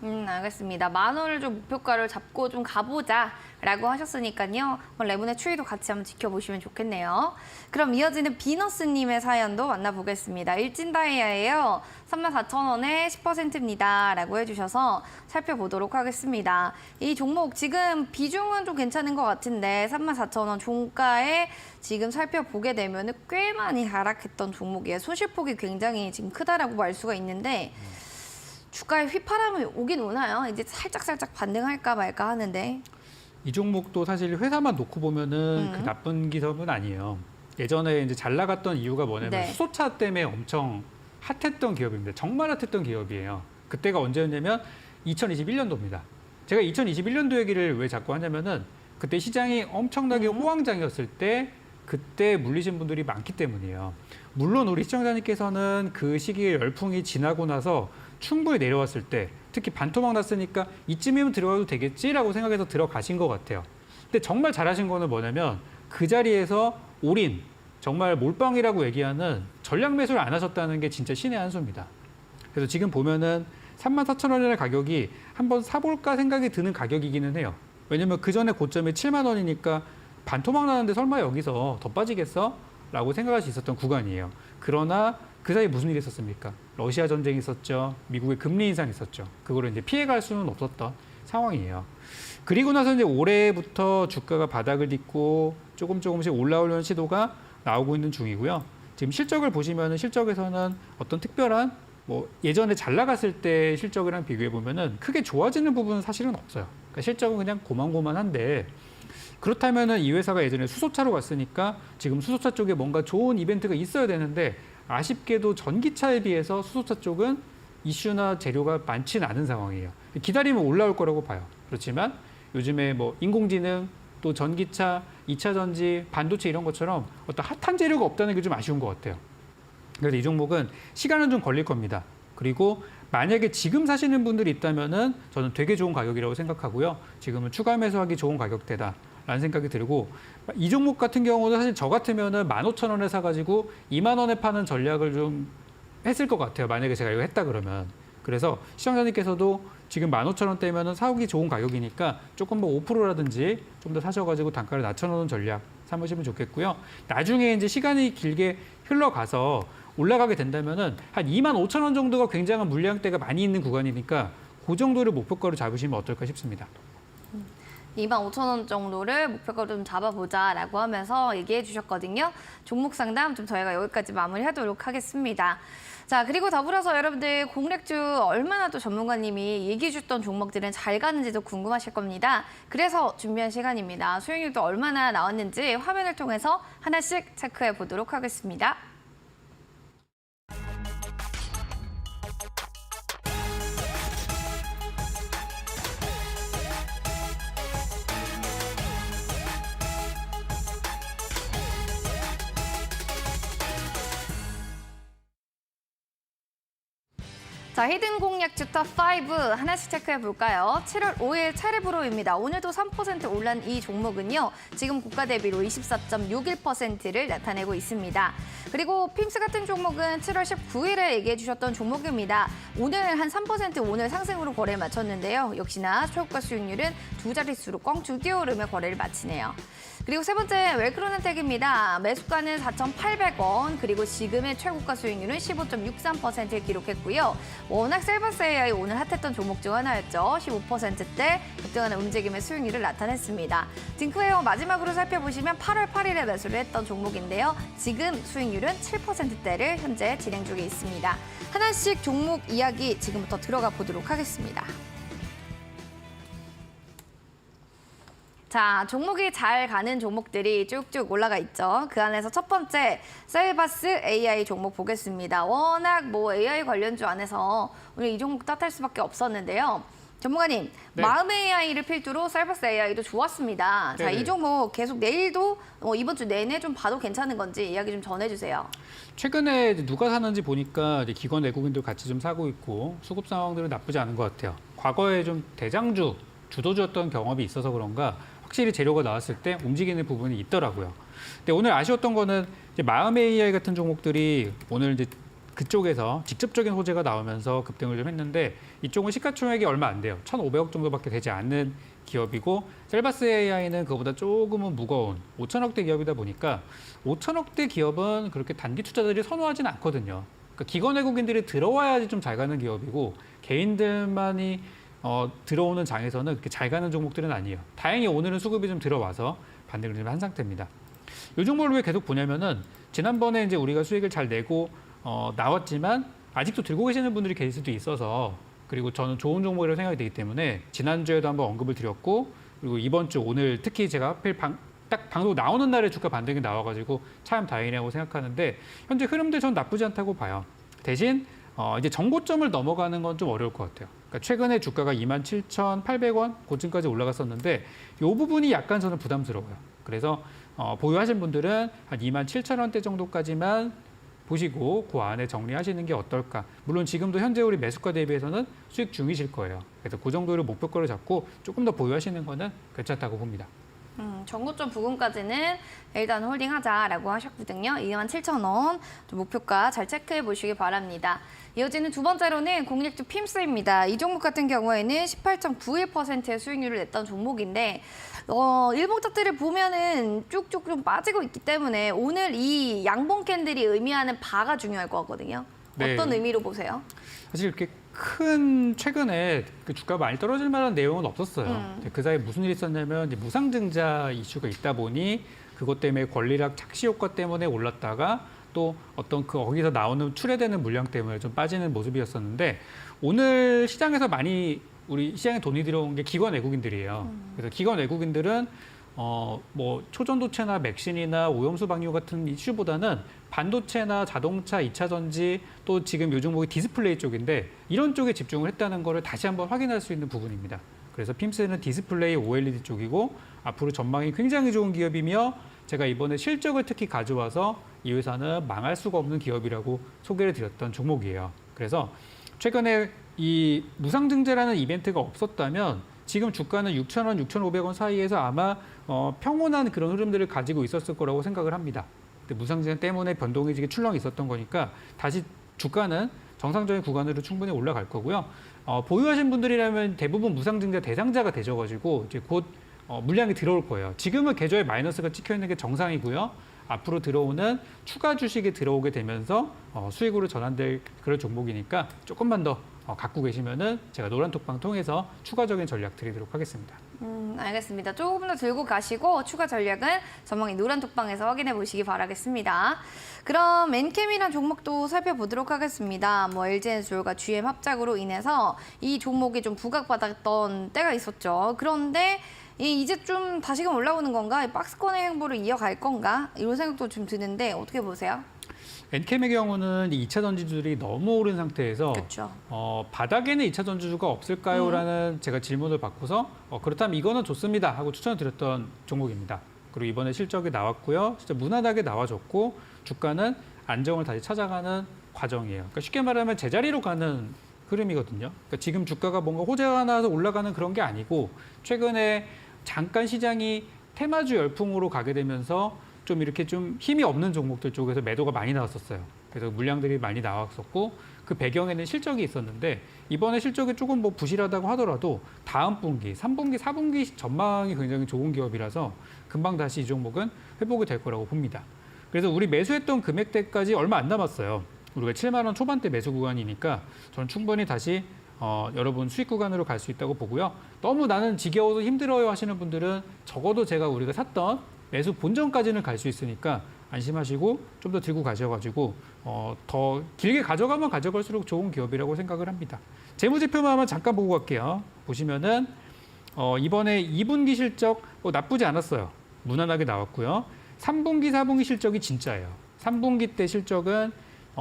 [SPEAKER 1] 알겠습니다. 10,000원을 좀 목표가를 잡고 좀 가보자라고 하셨으니까요. 레몬의 추이도 같이 한번 지켜보시면 좋겠네요. 그럼 이어지는 비너스님의 사연도 만나보겠습니다. 일진다이아예요. 34,000원에 10%입니다. 라고 해주셔서 살펴보도록 하겠습니다. 이 종목 지금 비중은 좀 괜찮은 것 같은데 34,000원 종가에 지금 살펴보게 되면 꽤 많이 하락했던 종목이에요. 손실폭이 굉장히 지금 크다라고 알 수가 있는데 주가에 휘파람이 오긴 오나요? 이제 살짝 반등할까 말까 하는데.
[SPEAKER 2] 이 종목도 사실 회사만 놓고 보면은 그 나쁜 기업은 아니에요. 예전에 이제 잘 나갔던 이유가 뭐냐면
[SPEAKER 1] 네.
[SPEAKER 2] 수소차 때문에 엄청 핫했던 기업입니다. 정말 핫했던 기업이에요. 그때가 언제였냐면 2021년도입니다. 제가 2021년도 얘기를 왜 자꾸 하냐면은 그때 시장이 엄청나게 호황장이었을 때 그때 물리신 분들이 많기 때문이에요. 물론 우리 시청자님께서는 그 시기의 열풍이 지나고 나서 충분히 내려왔을 때 특히 반토막 났으니까 이쯤이면 들어가도 되겠지라고 생각해서 들어가신 것 같아요. 근데 정말 잘하신 거는 뭐냐면 그 자리에서 올인, 정말 몰빵이라고 얘기하는 전략 매수를 안 하셨다는 게 진짜 신의 한 수입니다. 그래서 지금 보면은 34,000원이라는 가격이 한번 사볼까 생각이 드는 가격이기는 해요. 왜냐면 그 전에 고점이 7만 원이니까 반토막 나는데 설마 여기서 더 빠지겠어? 라고 생각할 수 있었던 구간이에요. 그러나 그 사이에 무슨 일이 있었습니까? 러시아 전쟁이 있었죠. 미국의 금리 인상이 있었죠. 그거를 이제 피해갈 수는 없었던 상황이에요. 그리고 나서 이제 올해부터 주가가 바닥을 딛고 조금씩 올라오려는 시도가 나오고 있는 중이고요. 지금 실적을 보시면은 실적에서는 어떤 특별한 뭐 예전에 잘 나갔을 때 실적이랑 비교해 보면은 크게 좋아지는 부분은 사실은 없어요. 그러니까 실적은 그냥 고만고만한데 그렇다면은 이 회사가 예전에 수소차로 갔으니까 지금 수소차 쪽에 뭔가 좋은 이벤트가 있어야 되는데 아쉽게도 전기차에 비해서 수소차 쪽은 이슈나 재료가 많지는 않은 상황이에요. 기다리면 올라올 거라고 봐요. 그렇지만 요즘에 뭐 인공지능, 또 전기차, 2차 전지, 반도체 이런 것처럼 어떤 핫한 재료가 없다는 게 좀 아쉬운 것 같아요. 그래서 이 종목은 시간은 좀 걸릴 겁니다. 그리고 만약에 지금 사시는 분들이 있다면은 저는 되게 좋은 가격이라고 생각하고요. 지금은 추가 매수하기 좋은 가격대다라는 생각이 들고, 이 종목 같은 경우는 사실 저 같으면은 15,000원에 사가지고 2만 원에 파는 전략을 좀 했을 것 같아요. 만약에 제가 이거 했다 그러면. 그래서 시청자님께서도 지금 15,000원대면은 사오기 좋은 가격이니까 조금 더 5%라든지 좀 더 사셔가지고 단가를 낮춰놓은 전략 삼으시면 좋겠고요. 나중에 이제 시간이 길게 흘러가서 올라가게 된다면은 한 25,000원 정도가 굉장한 물량대가 많이 있는 구간이니까 그 정도를 목표가로 잡으시면 어떨까 싶습니다.
[SPEAKER 1] 25,000원 정도를 목표가로 좀 잡아보자라고 하면서 얘기해 주셨거든요. 종목 상담 좀 저희가 여기까지 마무리하도록 하겠습니다. 자, 그리고 더불어서 여러분들 공략주 얼마나 또 전문가님이 얘기해 줬던 종목들은 잘 가는지도 궁금하실 겁니다. 그래서 준비한 시간입니다. 수익률도 얼마나 나왔는지 화면을 통해서 하나씩 체크해 보도록 하겠습니다. 자, 히든 공략주 탑5 하나씩 체크해 볼까요? 7월 5일 차례브로입니다. 오늘도 3% 올란 이 종목은요. 지금 고가 대비로 24.61%를 나타내고 있습니다. 그리고 핌스 같은 종목은 7월 19일에 얘기해 주셨던 종목입니다. 오늘 한 3% 오늘 상승으로 거래를 마쳤는데요. 역시나 최고가 수익률은 두 자릿수로 껑충 뛰어오르며 거래를 마치네요. 그리고 세 번째 웰크로넌텍입니다. 매수가는 4,800원, 그리고 지금의 최고가 수익률은 15.63%를 기록했고요. 워낙 셀버스 AI 오늘 핫했던 종목 중 하나였죠. 15%대 급등하는 움직임의 수익률을 나타냈습니다. 딩크웨어 마지막으로 살펴보시면 8월 8일에 매수를 했던 종목인데요. 지금 수익률은 7%대를 현재 진행 중에 있습니다. 하나씩 종목 이야기 지금부터 들어가 보도록 하겠습니다. 자, 종목이 잘 가는 종목들이 쭉쭉 올라가 있죠. 그 안에서 첫 번째 셀바스 AI 종목 보겠습니다. 워낙 뭐 AI 관련주 안에서 오늘 이 종목 탓할 수밖에 없었는데요. 전문가님,
[SPEAKER 2] 네.
[SPEAKER 1] 마음의 AI를 필두로 셀바스 AI도 좋았습니다. 자,
[SPEAKER 2] 네네.
[SPEAKER 1] 이 종목 계속 내일도 이번 주 내내 좀 봐도 괜찮은 건지 이야기 좀 전해주세요.
[SPEAKER 2] 최근에 이제 누가 사는지 보니까 이제 기관 외국인들 같이 좀 사고 있고 수급 상황들은 나쁘지 않은 것 같아요. 과거에 좀 대장주, 주도주였던 경험이 있어서 그런가 확실히 재료가 나왔을 때 움직이는 부분이 있더라고요. 근데 오늘 아쉬웠던 거는 이제 마음의 AI 같은 종목들이 오늘 이제 그쪽에서 직접적인 호재가 나오면서 급등을 좀 했는데 이쪽은 시가총액이 얼마 안 돼요. 1,500억 정도밖에 되지 않는 기업이고 셀바스 AI는 그거보다 조금은 무거운 5천억대 기업이다 보니까 5천억대 기업은 그렇게 단기 투자들이 선호하지는 않거든요. 그러니까 기관 외국인들이 들어와야지 좀 잘 가는 기업이고 개인들만이 들어오는 장에서는 그렇게 잘 가는 종목들은 아니에요. 다행히 오늘은 수급이 좀 들어와서 반등을 좀 한 상태입니다. 이 종목을 왜 계속 보냐면은 지난번에 이제 우리가 수익을 잘 내고 나왔지만 아직도 들고 계시는 분들이 계실 수도 있어서, 그리고 저는 좋은 종목이라고 생각이 되기 때문에 지난주에도 한번 언급을 드렸고, 그리고 이번 주 오늘 특히 제가 하필 딱 방송 나오는 날에 주가 반등이 나와가지고 참 다행이라고 생각하는데 현재 흐름들 전 나쁘지 않다고 봐요. 대신 이제 정고점을 넘어가는 건 좀 어려울 것 같아요. 그러니까 최근에 주가가 27,800원 고점까지 올라갔었는데 이 부분이 약간 저는 부담스러워요. 그래서 보유하신 분들은 한 27,000원대 정도까지만 보시고 그 안에 정리하시는 게 어떨까. 물론 지금도 현재 우리 매수가 대비해서는 수익 중이실 거예요. 그래서 그 정도를 목표가로 잡고 조금 더 보유하시는 거는 괜찮다고 봅니다.
[SPEAKER 1] 정고점 부근까지는 일단 홀딩하자라고 하셨거든요. 27,000원 목표가 잘 체크해 보시기 바랍니다. 이어지는 두 번째로는 공략주 핌스입니다. 이 종목 같은 경우에는 18.91%의 수익률을 냈던 종목인데 일봉 차트를 보면은 쭉쭉 좀 빠지고 있기 때문에 오늘 이 양봉 캔들이 의미하는 바가 중요할 거거든요.
[SPEAKER 2] 네.
[SPEAKER 1] 어떤 의미로 보세요?
[SPEAKER 2] 사실 이렇게 큰 최근에 그 주가 많이 떨어질 만한 내용은 없었어요. 그 사이에 무슨 일이 있었냐면 이제 무상증자 이슈가 있다 보니 그것 때문에 권리락 착시 효과 때문에 올랐다가 또 어떤 거기서 나오는 출회되는 물량 때문에 좀 빠지는 모습이었었는데 오늘 시장에서 많이 우리 시장에 돈이 들어온 게 기관 외국인들이에요. 그래서 기관 외국인들은 뭐 초전도체나 맥신이나 오염수 방류 같은 이슈보다는 반도체나 자동차, 2차 전지 또 지금 요 종목이 디스플레이 쪽인데 이런 쪽에 집중을 했다는 거를 다시 한번 확인할 수 있는 부분입니다. 그래서 핌스는 디스플레이 OLED 쪽이고 앞으로 전망이 굉장히 좋은 기업이며 제가 이번에 실적을 특히 가져와서 이 회사는 망할 수가 없는 기업이라고 소개를 드렸던 종목이에요. 그래서 최근에 이 무상증자라는 이벤트가 없었다면 지금 주가는 6,000원, 6,500원 사이에서 아마 평온한 그런 흐름들을 가지고 있었을 거라고 생각을 합니다. 근데 무상증자 때문에 변동이 출렁이 있었던 거니까 다시 주가는 정상적인 구간으로 충분히 올라갈 거고요. 보유하신 분들이라면 대부분 무상증자 대상자가 되셔가지고 이제 곧 물량이 들어올 거예요. 지금은 계좌에 마이너스가 찍혀 있는 게 정상이고요. 앞으로 들어오는 추가 주식이 들어오게 되면서 수익으로 전환될 그런 종목이니까 조금만 더 갖고 계시면은 제가 노란톡방 통해서 추가적인 전략 드리도록 하겠습니다.
[SPEAKER 1] 알겠습니다. 조금 더 들고 가시고 추가 전략은 전망이 노란톡방에서 확인해 보시기 바라겠습니다. 그럼 엔캠이란 종목도 살펴보도록 하겠습니다. 뭐 LG엔솔과 GM 합작으로 인해서 이 종목이 좀 부각받았던 때가 있었죠. 그런데 이제 좀 다시금 올라오는 건가? 박스권의 행보를 이어갈 건가? 이런 생각도 좀 드는데 어떻게 보세요?
[SPEAKER 2] 엔캠의 경우는 이 2차 전지주들이 너무 오른 상태에서
[SPEAKER 1] 그렇죠.
[SPEAKER 2] 바닥에는 2차 전지주가 없을까요? 라는 제가 질문을 받고서 그렇다면 이거는 좋습니다 하고 추천을 드렸던 종목입니다. 그리고 이번에 실적이 나왔고요. 진짜 무난하게 나와줬고 주가는 안정을 다시 찾아가는 과정이에요. 그러니까 쉽게 말하면 제자리로 가는 흐름이거든요. 그러니까 지금 주가가 뭔가 호재가 나서 올라가는 그런 게 아니고 최근에 잠깐 시장이 테마주 열풍으로 가게 되면서 좀 이렇게 좀 힘이 없는 종목들 쪽에서 매도가 많이 나왔었어요. 그래서 물량들이 많이 나왔었고 그 배경에는 실적이 있었는데 이번에 실적이 조금 뭐 부실하다고 하더라도 다음 분기, 3분기, 4분기 전망이 굉장히 좋은 기업이라서 금방 다시 이 종목은 회복이 될 거라고 봅니다. 그래서 우리 매수했던 금액대까지 얼마 안 남았어요. 우리가 7만 원 초반대 매수 구간이니까 저는 충분히 다시 여러분 수익 구간으로 갈 수 있다고 보고요. 너무 나는 지겨워서 힘들어요 하시는 분들은 적어도 제가 우리가 샀던 매수 본전까지는 갈 수 있으니까 안심하시고 좀 더 들고 가셔가지고 더 길게 가져가면 가져갈수록 좋은 기업이라고 생각을 합니다. 재무제표만 한번 잠깐 보고 갈게요. 보시면은 이번에 2분기 실적 나쁘지 않았어요. 무난하게 나왔고요. 3분기, 4분기 실적이 진짜예요. 3분기 때 실적은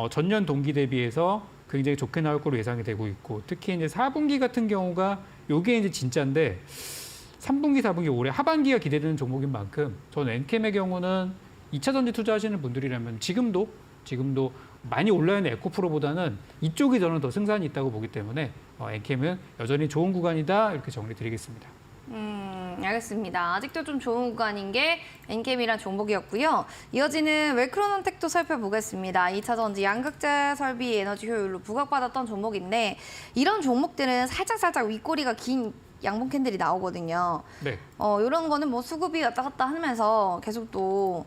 [SPEAKER 2] 전년 동기 대비해서 굉장히 좋게 나올 거로 예상이 되고 있고 특히 이제 4분기 같은 경우가 요게 이제 진짜인데 3분기, 4분기 올해 하반기가 기대되는 종목인 만큼 저는 엔캠의 경우는 2차 전지 투자하시는 분들이라면 지금도 많이 올라있는 에코프로보다는 이쪽이 저는 더 승산이 있다고 보기 때문에 엔캠은 여전히 좋은 구간이다 이렇게 정리드리겠습니다.
[SPEAKER 1] 알겠습니다. 아직도 좀 좋은 구간인 게 엔캠이란 종목이었고요. 이어지는 웰크로논텍도 살펴보겠습니다. 2차 전지 양극재 설비 에너지 효율로 부각받았던 종목인데 이런 종목들은 살짝 윗꼬리가 긴 양봉 캔들이 나오거든요.
[SPEAKER 2] 네.
[SPEAKER 1] 이런 거는 뭐 수급이 왔다 갔다 하면서 계속 또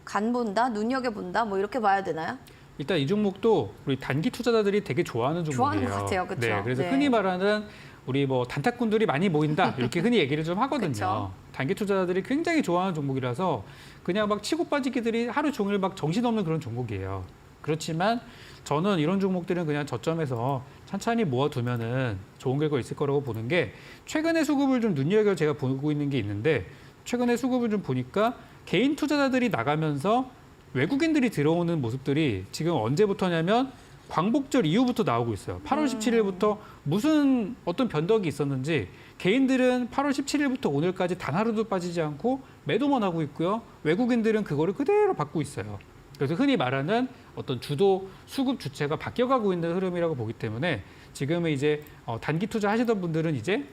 [SPEAKER 1] 간 본다, 눈여겨본다 뭐 이렇게 봐야 되나요?
[SPEAKER 2] 일단 이 종목도 우리 단기 투자자들이 되게 좋아하는 종목이에요.
[SPEAKER 1] 좋아하는 것 같아요. 그렇죠?
[SPEAKER 2] 네, 그래서 흔히 말하는 우리 뭐 단타꾼들이 많이 모인다 이렇게 흔히 얘기를 좀 하거든요.
[SPEAKER 1] 그쵸?
[SPEAKER 2] 단기 투자자들이 굉장히 좋아하는 종목이라서 그냥 막 치고 빠지기들이 하루 종일 막 정신없는 그런 종목이에요. 그렇지만 저는 이런 종목들은 그냥 저점에서 천천히 모아두면은 좋은 결과 있을 거라고 보는 게 최근에 수급을 좀 눈여겨 제가 보고 있는 게 있는데 최근에 수급을 좀 보니까 개인 투자자들이 나가면서 외국인들이 들어오는 모습들이 지금 언제부터냐면 광복절 이후부터 나오고 있어요. 8월 17일부터 무슨 어떤 변덕이 있었는지 개인들은 8월 17일부터 오늘까지 단 하루도 빠지지 않고 매도만 하고 있고요. 외국인들은 그거를 그대로 받고 있어요. 그래서 흔히 말하는 어떤 주도 수급 주체가 바뀌어가고 있는 흐름이라고 보기 때문에 지금은 이제 단기 투자 하시던 분들은 이제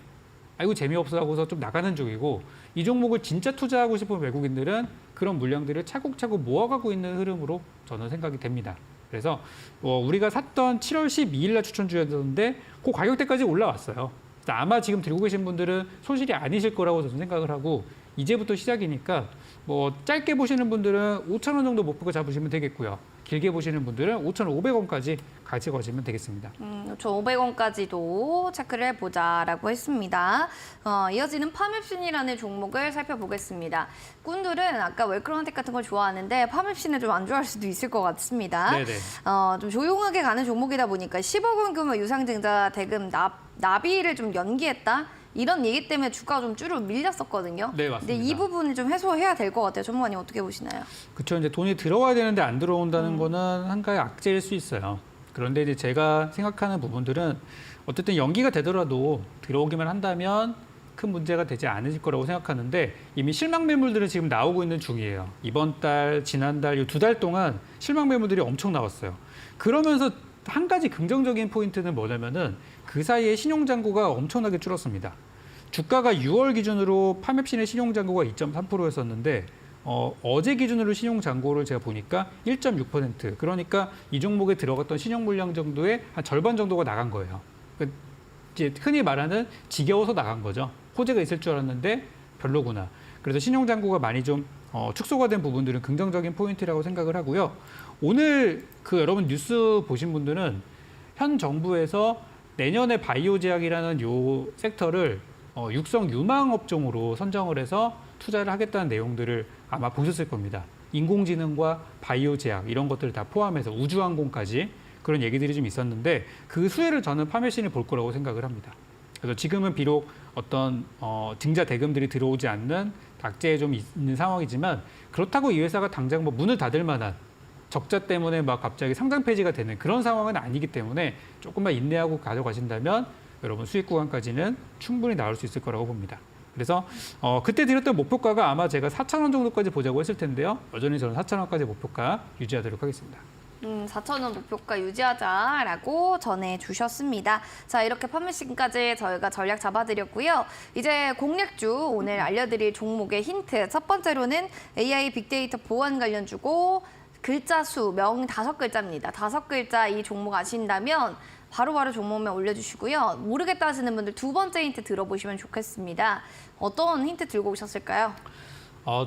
[SPEAKER 2] 아이고 재미없어 하고서 좀 나가는 중이고 이 종목을 진짜 투자하고 싶은 외국인들은 그런 물량들을 차곡차곡 모아가고 있는 흐름으로 저는 생각이 됩니다. 그래서 우리가 샀던 7월 12일 날 추천주였는데 그 가격대까지 올라왔어요. 아마 지금 들고 계신 분들은 손실이 아니실 거라고 저는 생각을 하고 이제부터 시작이니까 뭐 짧게 보시는 분들은 5,000원 정도 목표 잡으시면 되겠고요. 길게 보시는 분들은 5,500원까지 가져가시면 되겠습니다.
[SPEAKER 1] 5,500원까지도 체크를 해보자라고 했습니다. 이어지는 파맵신이라는 종목을 살펴보겠습니다. 꾼들은 아까 웰크로논텍 같은 걸 좋아하는데 파맵신을 좀 안 좋아할 수도 있을 것 같습니다.
[SPEAKER 2] 네네.
[SPEAKER 1] 좀 조용하게 가는 종목이다 보니까 10억 원 규모 유상증자 대금 납입을 좀 연기했다. 이런 얘기 때문에 주가가 좀 쭈르 밀렸었거든요.
[SPEAKER 2] 네, 맞습니다.
[SPEAKER 1] 근데 이 부분을 좀 해소해야 될 것 같아요. 전문가님 어떻게 보시나요?
[SPEAKER 2] 그렇죠. 이제 돈이 들어와야 되는데 안 들어온다는 거는 한가의 악재일 수 있어요. 그런데 이제 제가 생각하는 부분들은 어쨌든 연기가 되더라도 들어오기만 한다면 큰 문제가 되지 않을 거라고 생각하는데 이미 실망 매물들은 지금 나오고 있는 중이에요. 이번 달, 지난달 이 2달 동안 실망 매물들이 엄청 나왔어요. 그러면서 한 가지 긍정적인 포인트는 뭐냐면은 그 사이에 신용잔고가 엄청나게 줄었습니다. 주가가 6월 기준으로 파맵신의 신용잔고가 2.3%였었는데 어제 기준으로 신용잔고를 제가 보니까 1.6%. 그러니까 이 종목에 들어갔던 신용 물량 정도의 한 절반 정도가 나간 거예요. 그러니까 이제 흔히 말하는 지겨워서 나간 거죠. 호재가 있을 줄 알았는데 별로구나. 그래서 신용잔고가 많이 좀 축소가 된 부분들은 긍정적인 포인트라고 생각을 하고요. 오늘 여러분 뉴스 보신 분들은 현 정부에서 내년에 바이오 제약이라는 요 섹터를 육성 유망 업종으로 선정을 해서 투자를 하겠다는 내용들을 아마 보셨을 겁니다. 인공지능과 바이오 제약 이런 것들을 다 포함해서 우주항공까지 그런 얘기들이 좀 있었는데 그 수혜를 저는 파매신이 볼 거라고 생각을 합니다. 그래서 지금은 비록 어떤 증자 대금들이 들어오지 않는 악재에 좀 있는 상황이지만 그렇다고 이 회사가 당장 뭐 문을 닫을 만한 적자 때문에 막 갑자기 상장 폐지가 되는 그런 상황은 아니기 때문에 조금만 인내하고 가져가신다면 여러분 수익 구간까지는 충분히 나올 수 있을 거라고 봅니다. 그래서 그때 드렸던 목표가가 아마 제가 4,000원 정도까지 보자고 했을 텐데요. 여전히 저는 4,000원까지 목표가 유지하도록 하겠습니다.
[SPEAKER 1] 4,000원 목표가 유지하자라고 전해주셨습니다. 자, 이렇게 판매신까지 저희가 전략 잡아드렸고요. 이제 공략주 오늘 알려드릴 종목의 힌트. 첫 번째로는 AI 빅데이터 보안 관련주고 글자 수, 명 5글자입니다. 5글자 이 종목 아신다면 바로바로 종목명 올려주시고요. 모르겠다 하시는 분들 두 번째 힌트 들어보시면 좋겠습니다. 어떤 힌트 들고 오셨을까요?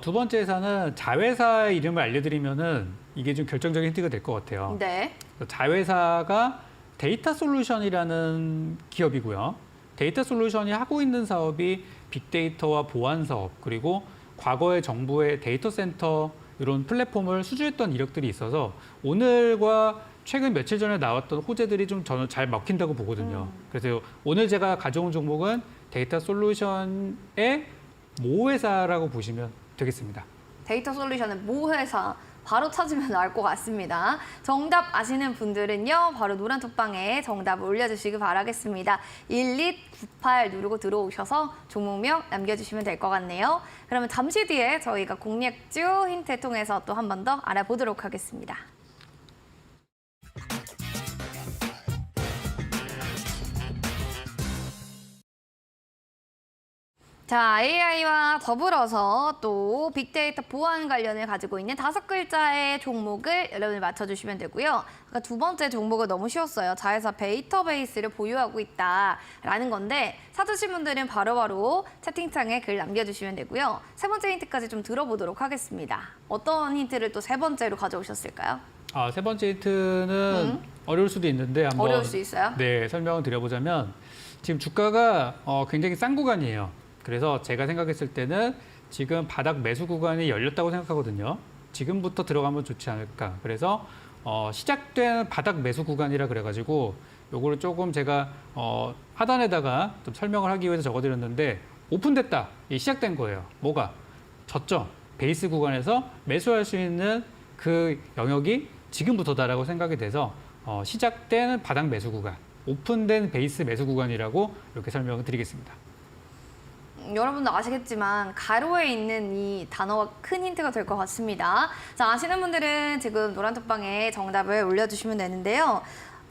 [SPEAKER 2] 두 번째 회사는 자회사 이름을 알려드리면은 이게 좀 결정적인 힌트가 될 것 같아요.
[SPEAKER 1] 네.
[SPEAKER 2] 자회사가 데이터 솔루션이라는 기업이고요. 데이터 솔루션이 하고 있는 사업이 빅데이터와 보안 사업 그리고 과거에 정부의 데이터 센터 이런 플랫폼을 수주했던 이력들이 있어서 오늘과 최근 며칠 전에 나왔던 호재들이 좀 저는 잘 먹힌다고 보거든요. 그래서 오늘 제가 가져온 종목은 데이터 솔루션의 모 회사라고 보시면 되겠습니다.
[SPEAKER 1] 데이터 솔루션의 모 회사 바로 찾으면 나올 것 같습니다. 정답 아시는 분들은요. 바로 노란 톡방에 정답 올려주시기 바라겠습니다. 1298 누르고 들어오셔서 종목명 남겨주시면 될 것 같네요. 그러면 잠시 뒤에 저희가 공략주 힌트 통해서 또 한 번 더 알아보도록 하겠습니다. 자, AI와 더불어서 또 빅데이터 보안 관련을 가지고 있는 5글자의 종목을 여러분이 맞춰주시면 되고요. 아까 두 번째 종목은 너무 쉬웠어요. 자회사 데이터베이스를 보유하고 있다라는 건데 찾으신 분들은 바로바로 채팅창에 글 남겨주시면 되고요. 세 번째 힌트까지 좀 들어보도록 하겠습니다. 어떤 힌트를 또 세 번째로 가져오셨을까요?
[SPEAKER 2] 세 번째 힌트는 어려울 수도 있는데 한번
[SPEAKER 1] 어려울 수 있어요?
[SPEAKER 2] 네, 설명을 드려보자면 지금 주가가 굉장히 싼 구간이에요. 그래서 제가 생각했을 때는 지금 바닥 매수 구간이 열렸다고 생각하거든요. 지금부터 들어가면 좋지 않을까. 그래서 시작된 바닥 매수 구간이라 그래가지고 요거를 조금 제가 하단에다가 좀 설명을 하기 위해서 적어드렸는데 오픈됐다. 시작된 거예요. 뭐가? 저점, 베이스 구간에서 매수할 수 있는 그 영역이 지금부터다라고 생각이 돼서 시작된 바닥 매수 구간, 오픈된 베이스 매수 구간이라고 이렇게 설명을 드리겠습니다.
[SPEAKER 1] 여러분도 아시겠지만 가로에 있는 이 단어가 큰 힌트가 될 것 같습니다. 자, 아시는 분들은 지금 노란톡방에 정답을 올려주시면 되는데요.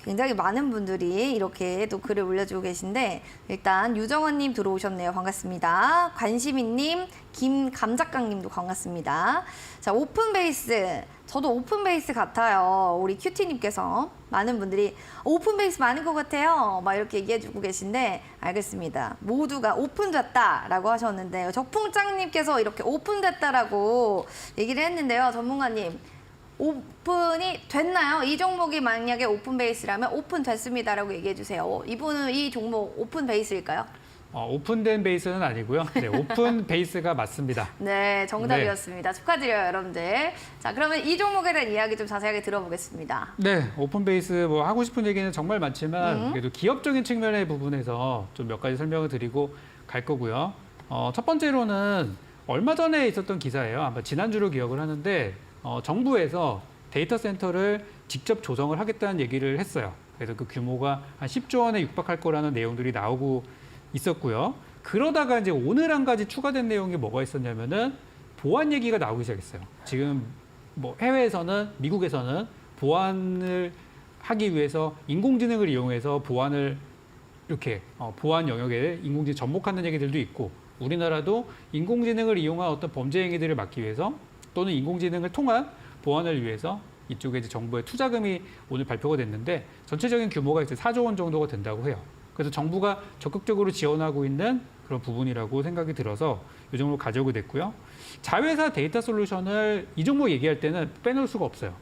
[SPEAKER 1] 굉장히 많은 분들이 이렇게 또 글을 올려주고 계신데 일단 유정원님 들어오셨네요. 반갑습니다. 관심이님, 김감작강님도 반갑습니다. 자, 오픈베이스. 저도 오픈베이스 같아요. 우리 큐티님께서 많은 분들이 오픈베이스 많은 것 같아요. 막 이렇게 얘기해주고 계신데 알겠습니다. 모두가 오픈됐다라고 하셨는데요. 적풍짱님께서 이렇게 오픈됐다라고 얘기를 했는데요. 전문가님. 오픈이 됐나요? 이 종목이 만약에 오픈베이스라면 오픈됐습니다라고 얘기해 주세요. 이분은 이 종목 오픈베이스일까요?
[SPEAKER 2] 오픈된 베이스는 아니고요. 네, 오픈 베이스가 맞습니다.
[SPEAKER 1] 네, 정답이었습니다. 축하드려요, 여러분들. 자, 그러면 이 종목에 대한 이야기 좀 자세하게 들어보겠습니다.
[SPEAKER 2] 네, 오픈 베이스 뭐 하고 싶은 얘기는 정말 많지만 그래도 기업적인 측면의 부분에서 좀 몇 가지 설명을 드리고 갈 거고요. 첫 번째로는 얼마 전에 있었던 기사예요. 아마 지난주로 기억을 하는데 정부에서 데이터 센터를 직접 조성을 하겠다는 얘기를 했어요. 그래서 그 규모가 한 10조 원에 육박할 거라는 내용들이 나오고 있었고요. 그러다가 이제 오늘 한 가지 추가된 내용이 뭐가 있었냐면은 보안 얘기가 나오기 시작했어요. 지금 뭐 해외에서는 미국에서는 보안을 하기 위해서 인공지능을 이용해서 보안을 이렇게 보안 영역에 인공지능 접목하는 얘기들도 있고 우리나라도 인공지능을 이용한 어떤 범죄 행위들을 막기 위해서 또는 인공지능을 통한 보안을 위해서 이쪽에 이제 정부의 투자금이 오늘 발표가 됐는데 전체적인 규모가 이제 4조 원 정도가 된다고 해요. 그래서 정부가 적극적으로 지원하고 있는 그런 부분이라고 생각이 들어서 이 종목 가져오게 됐고요. 자회사 데이터 솔루션을 이 종목 얘기할 때는 빼놓을 수가 없어요.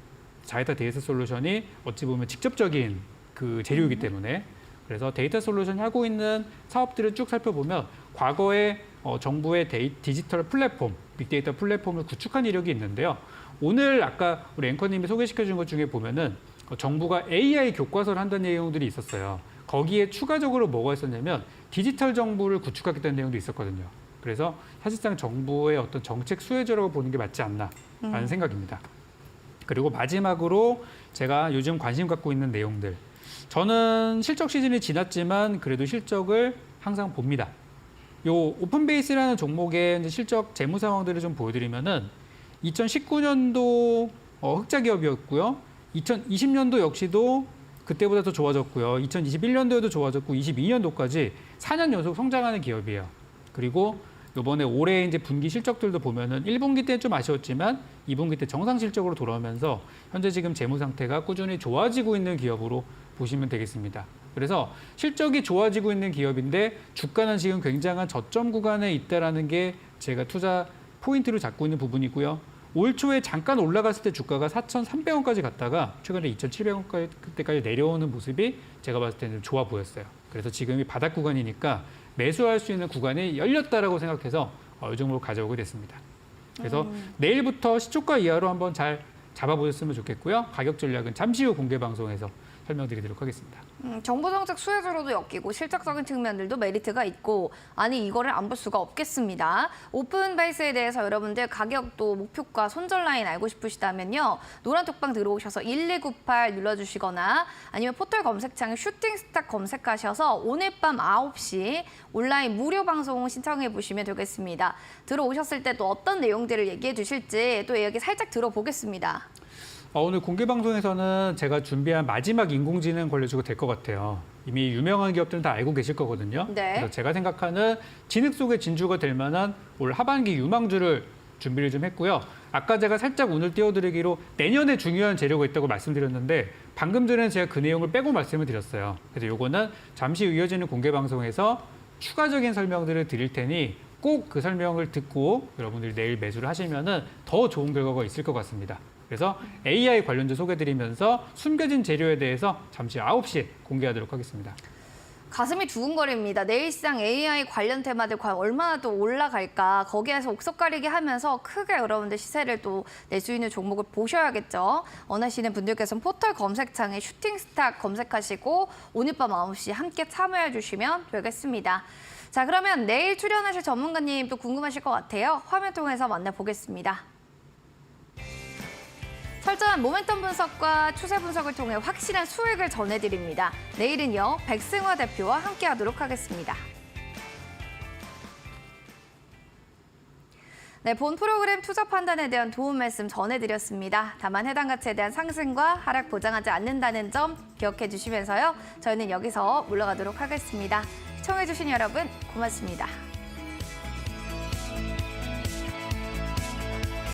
[SPEAKER 2] 자회사 데이터 솔루션이 어찌 보면 직접적인 그 재료이기 때문에 그래서 데이터 솔루션이 하고 있는 사업들을 쭉 살펴보면 과거에 정부의 디지털 플랫폼, 빅데이터 플랫폼을 구축한 이력이 있는데요. 오늘 아까 우리 앵커님이 소개시켜 준 것 중에 보면은 정부가 AI 교과서를 한다는 내용들이 있었어요. 거기에 추가적으로 뭐가 있었냐면 디지털 정부를 구축하겠다는 내용도 있었거든요. 그래서 사실상 정부의 어떤 정책 수혜자라고 보는 게 맞지 않나라는 생각입니다. 그리고 마지막으로 제가 요즘 관심 갖고 있는 내용들. 저는 실적 시즌이 지났지만 그래도 실적을 항상 봅니다. 요 오픈베이스라는 종목의 이제 실적 재무 상황들을 좀 보여드리면은 2019년도 흑자 기업이었고요. 2020년도 역시도 그때보다 더 좋아졌고요. 2021년도에도 좋아졌고 22년도까지 4년 연속 성장하는 기업이에요. 그리고 이번에 올해 이제 분기 실적들도 보면은 1분기 때는 좀 아쉬웠지만 2분기 때 정상 실적으로 돌아오면서 현재 지금 재무 상태가 꾸준히 좋아지고 있는 기업으로 보시면 되겠습니다. 그래서 실적이 좋아지고 있는 기업인데 주가는 지금 굉장한 저점 구간에 있다라는 게 제가 투자 포인트로 잡고 있는 부분이고요. 올 초에 잠깐 올라갔을 때 주가가 4,300원까지 갔다가 최근에 2,700원까지 내려오는 모습이 제가 봤을 때는 좋아 보였어요. 그래서 지금이 바닥 구간이니까 매수할 수 있는 구간이 열렸다라고 생각해서 이 종목을 가져오게 됐습니다. 그래서 내일부터 시초가 이하로 한번 잘 잡아보셨으면 좋겠고요. 가격 전략은 잠시 후 공개 방송에서 설명드리도록 하겠습니다.
[SPEAKER 1] 정부 정책 수혜주로도 엮이고 실적적인 측면들도 메리트가 있고 아니 이거를 안 볼 수가 없겠습니다. 오픈베이스에 대해서 여러분들 가격도 목표가 손절 라인 알고 싶으시다면요. 노란 톡방 들어오셔서 1298 눌러주시거나 아니면 포털 검색창에 슈팅스타 검색하셔서 오늘 밤 9시 온라인 무료 방송 신청해 보시면 되겠습니다. 들어오셨을 때 또 어떤 내용들을 얘기해 주실지 또 얘기 살짝 들어보겠습니다.
[SPEAKER 2] 오늘 공개 방송에서는 제가 준비한 마지막 인공지능 걸려주고 될 것 같아요. 이미 유명한 기업들은 다 알고 계실 거거든요.
[SPEAKER 1] 네.
[SPEAKER 2] 그래서 제가 생각하는 진흙 속의 진주가 될 만한 올 하반기 유망주를 준비를 좀 했고요. 아까 제가 살짝 오늘 띄워드리기로 내년에 중요한 재료가 있다고 말씀드렸는데 방금 전에는 제가 그 내용을 빼고 말씀을 드렸어요. 그래서 요거는 잠시 후 이어지는 공개 방송에서 추가적인 설명들을 드릴 테니 꼭 그 설명을 듣고 여러분들이 내일 매수를 하시면은 더 좋은 결과가 있을 것 같습니다. 그래서 AI 관련주 소개드리면서 숨겨진 재료에 대해서 잠시 9시에 공개하도록 하겠습니다.
[SPEAKER 1] 가슴이 두근거립니다. 내일 시장 AI 관련 테마들 과연 얼마나 또 올라갈까 거기에서 옥석가리기 하면서 크게 여러분들 시세를 또 낼 수 있는 종목을 보셔야겠죠. 원하시는 분들께서는 포털 검색창에 슈팅스타 검색하시고 오늘 밤 9시 함께 참여해 주시면 되겠습니다. 자, 그러면 내일 출연하실 전문가님 또 궁금하실 것 같아요. 화면 통해서 만나보겠습니다. 철저한 모멘텀 분석과 추세 분석을 통해 확실한 수익을 전해드립니다. 내일은요, 백승화 대표와 함께하도록 하겠습니다. 네, 본 프로그램 투자 판단에 대한 도움 말씀 전해드렸습니다. 다만 해당 가치에 대한 상승과 하락 보장하지 않는다는 점 기억해 주시면서요. 저희는 여기서 물러가도록 하겠습니다. 시청해주신 여러분 고맙습니다.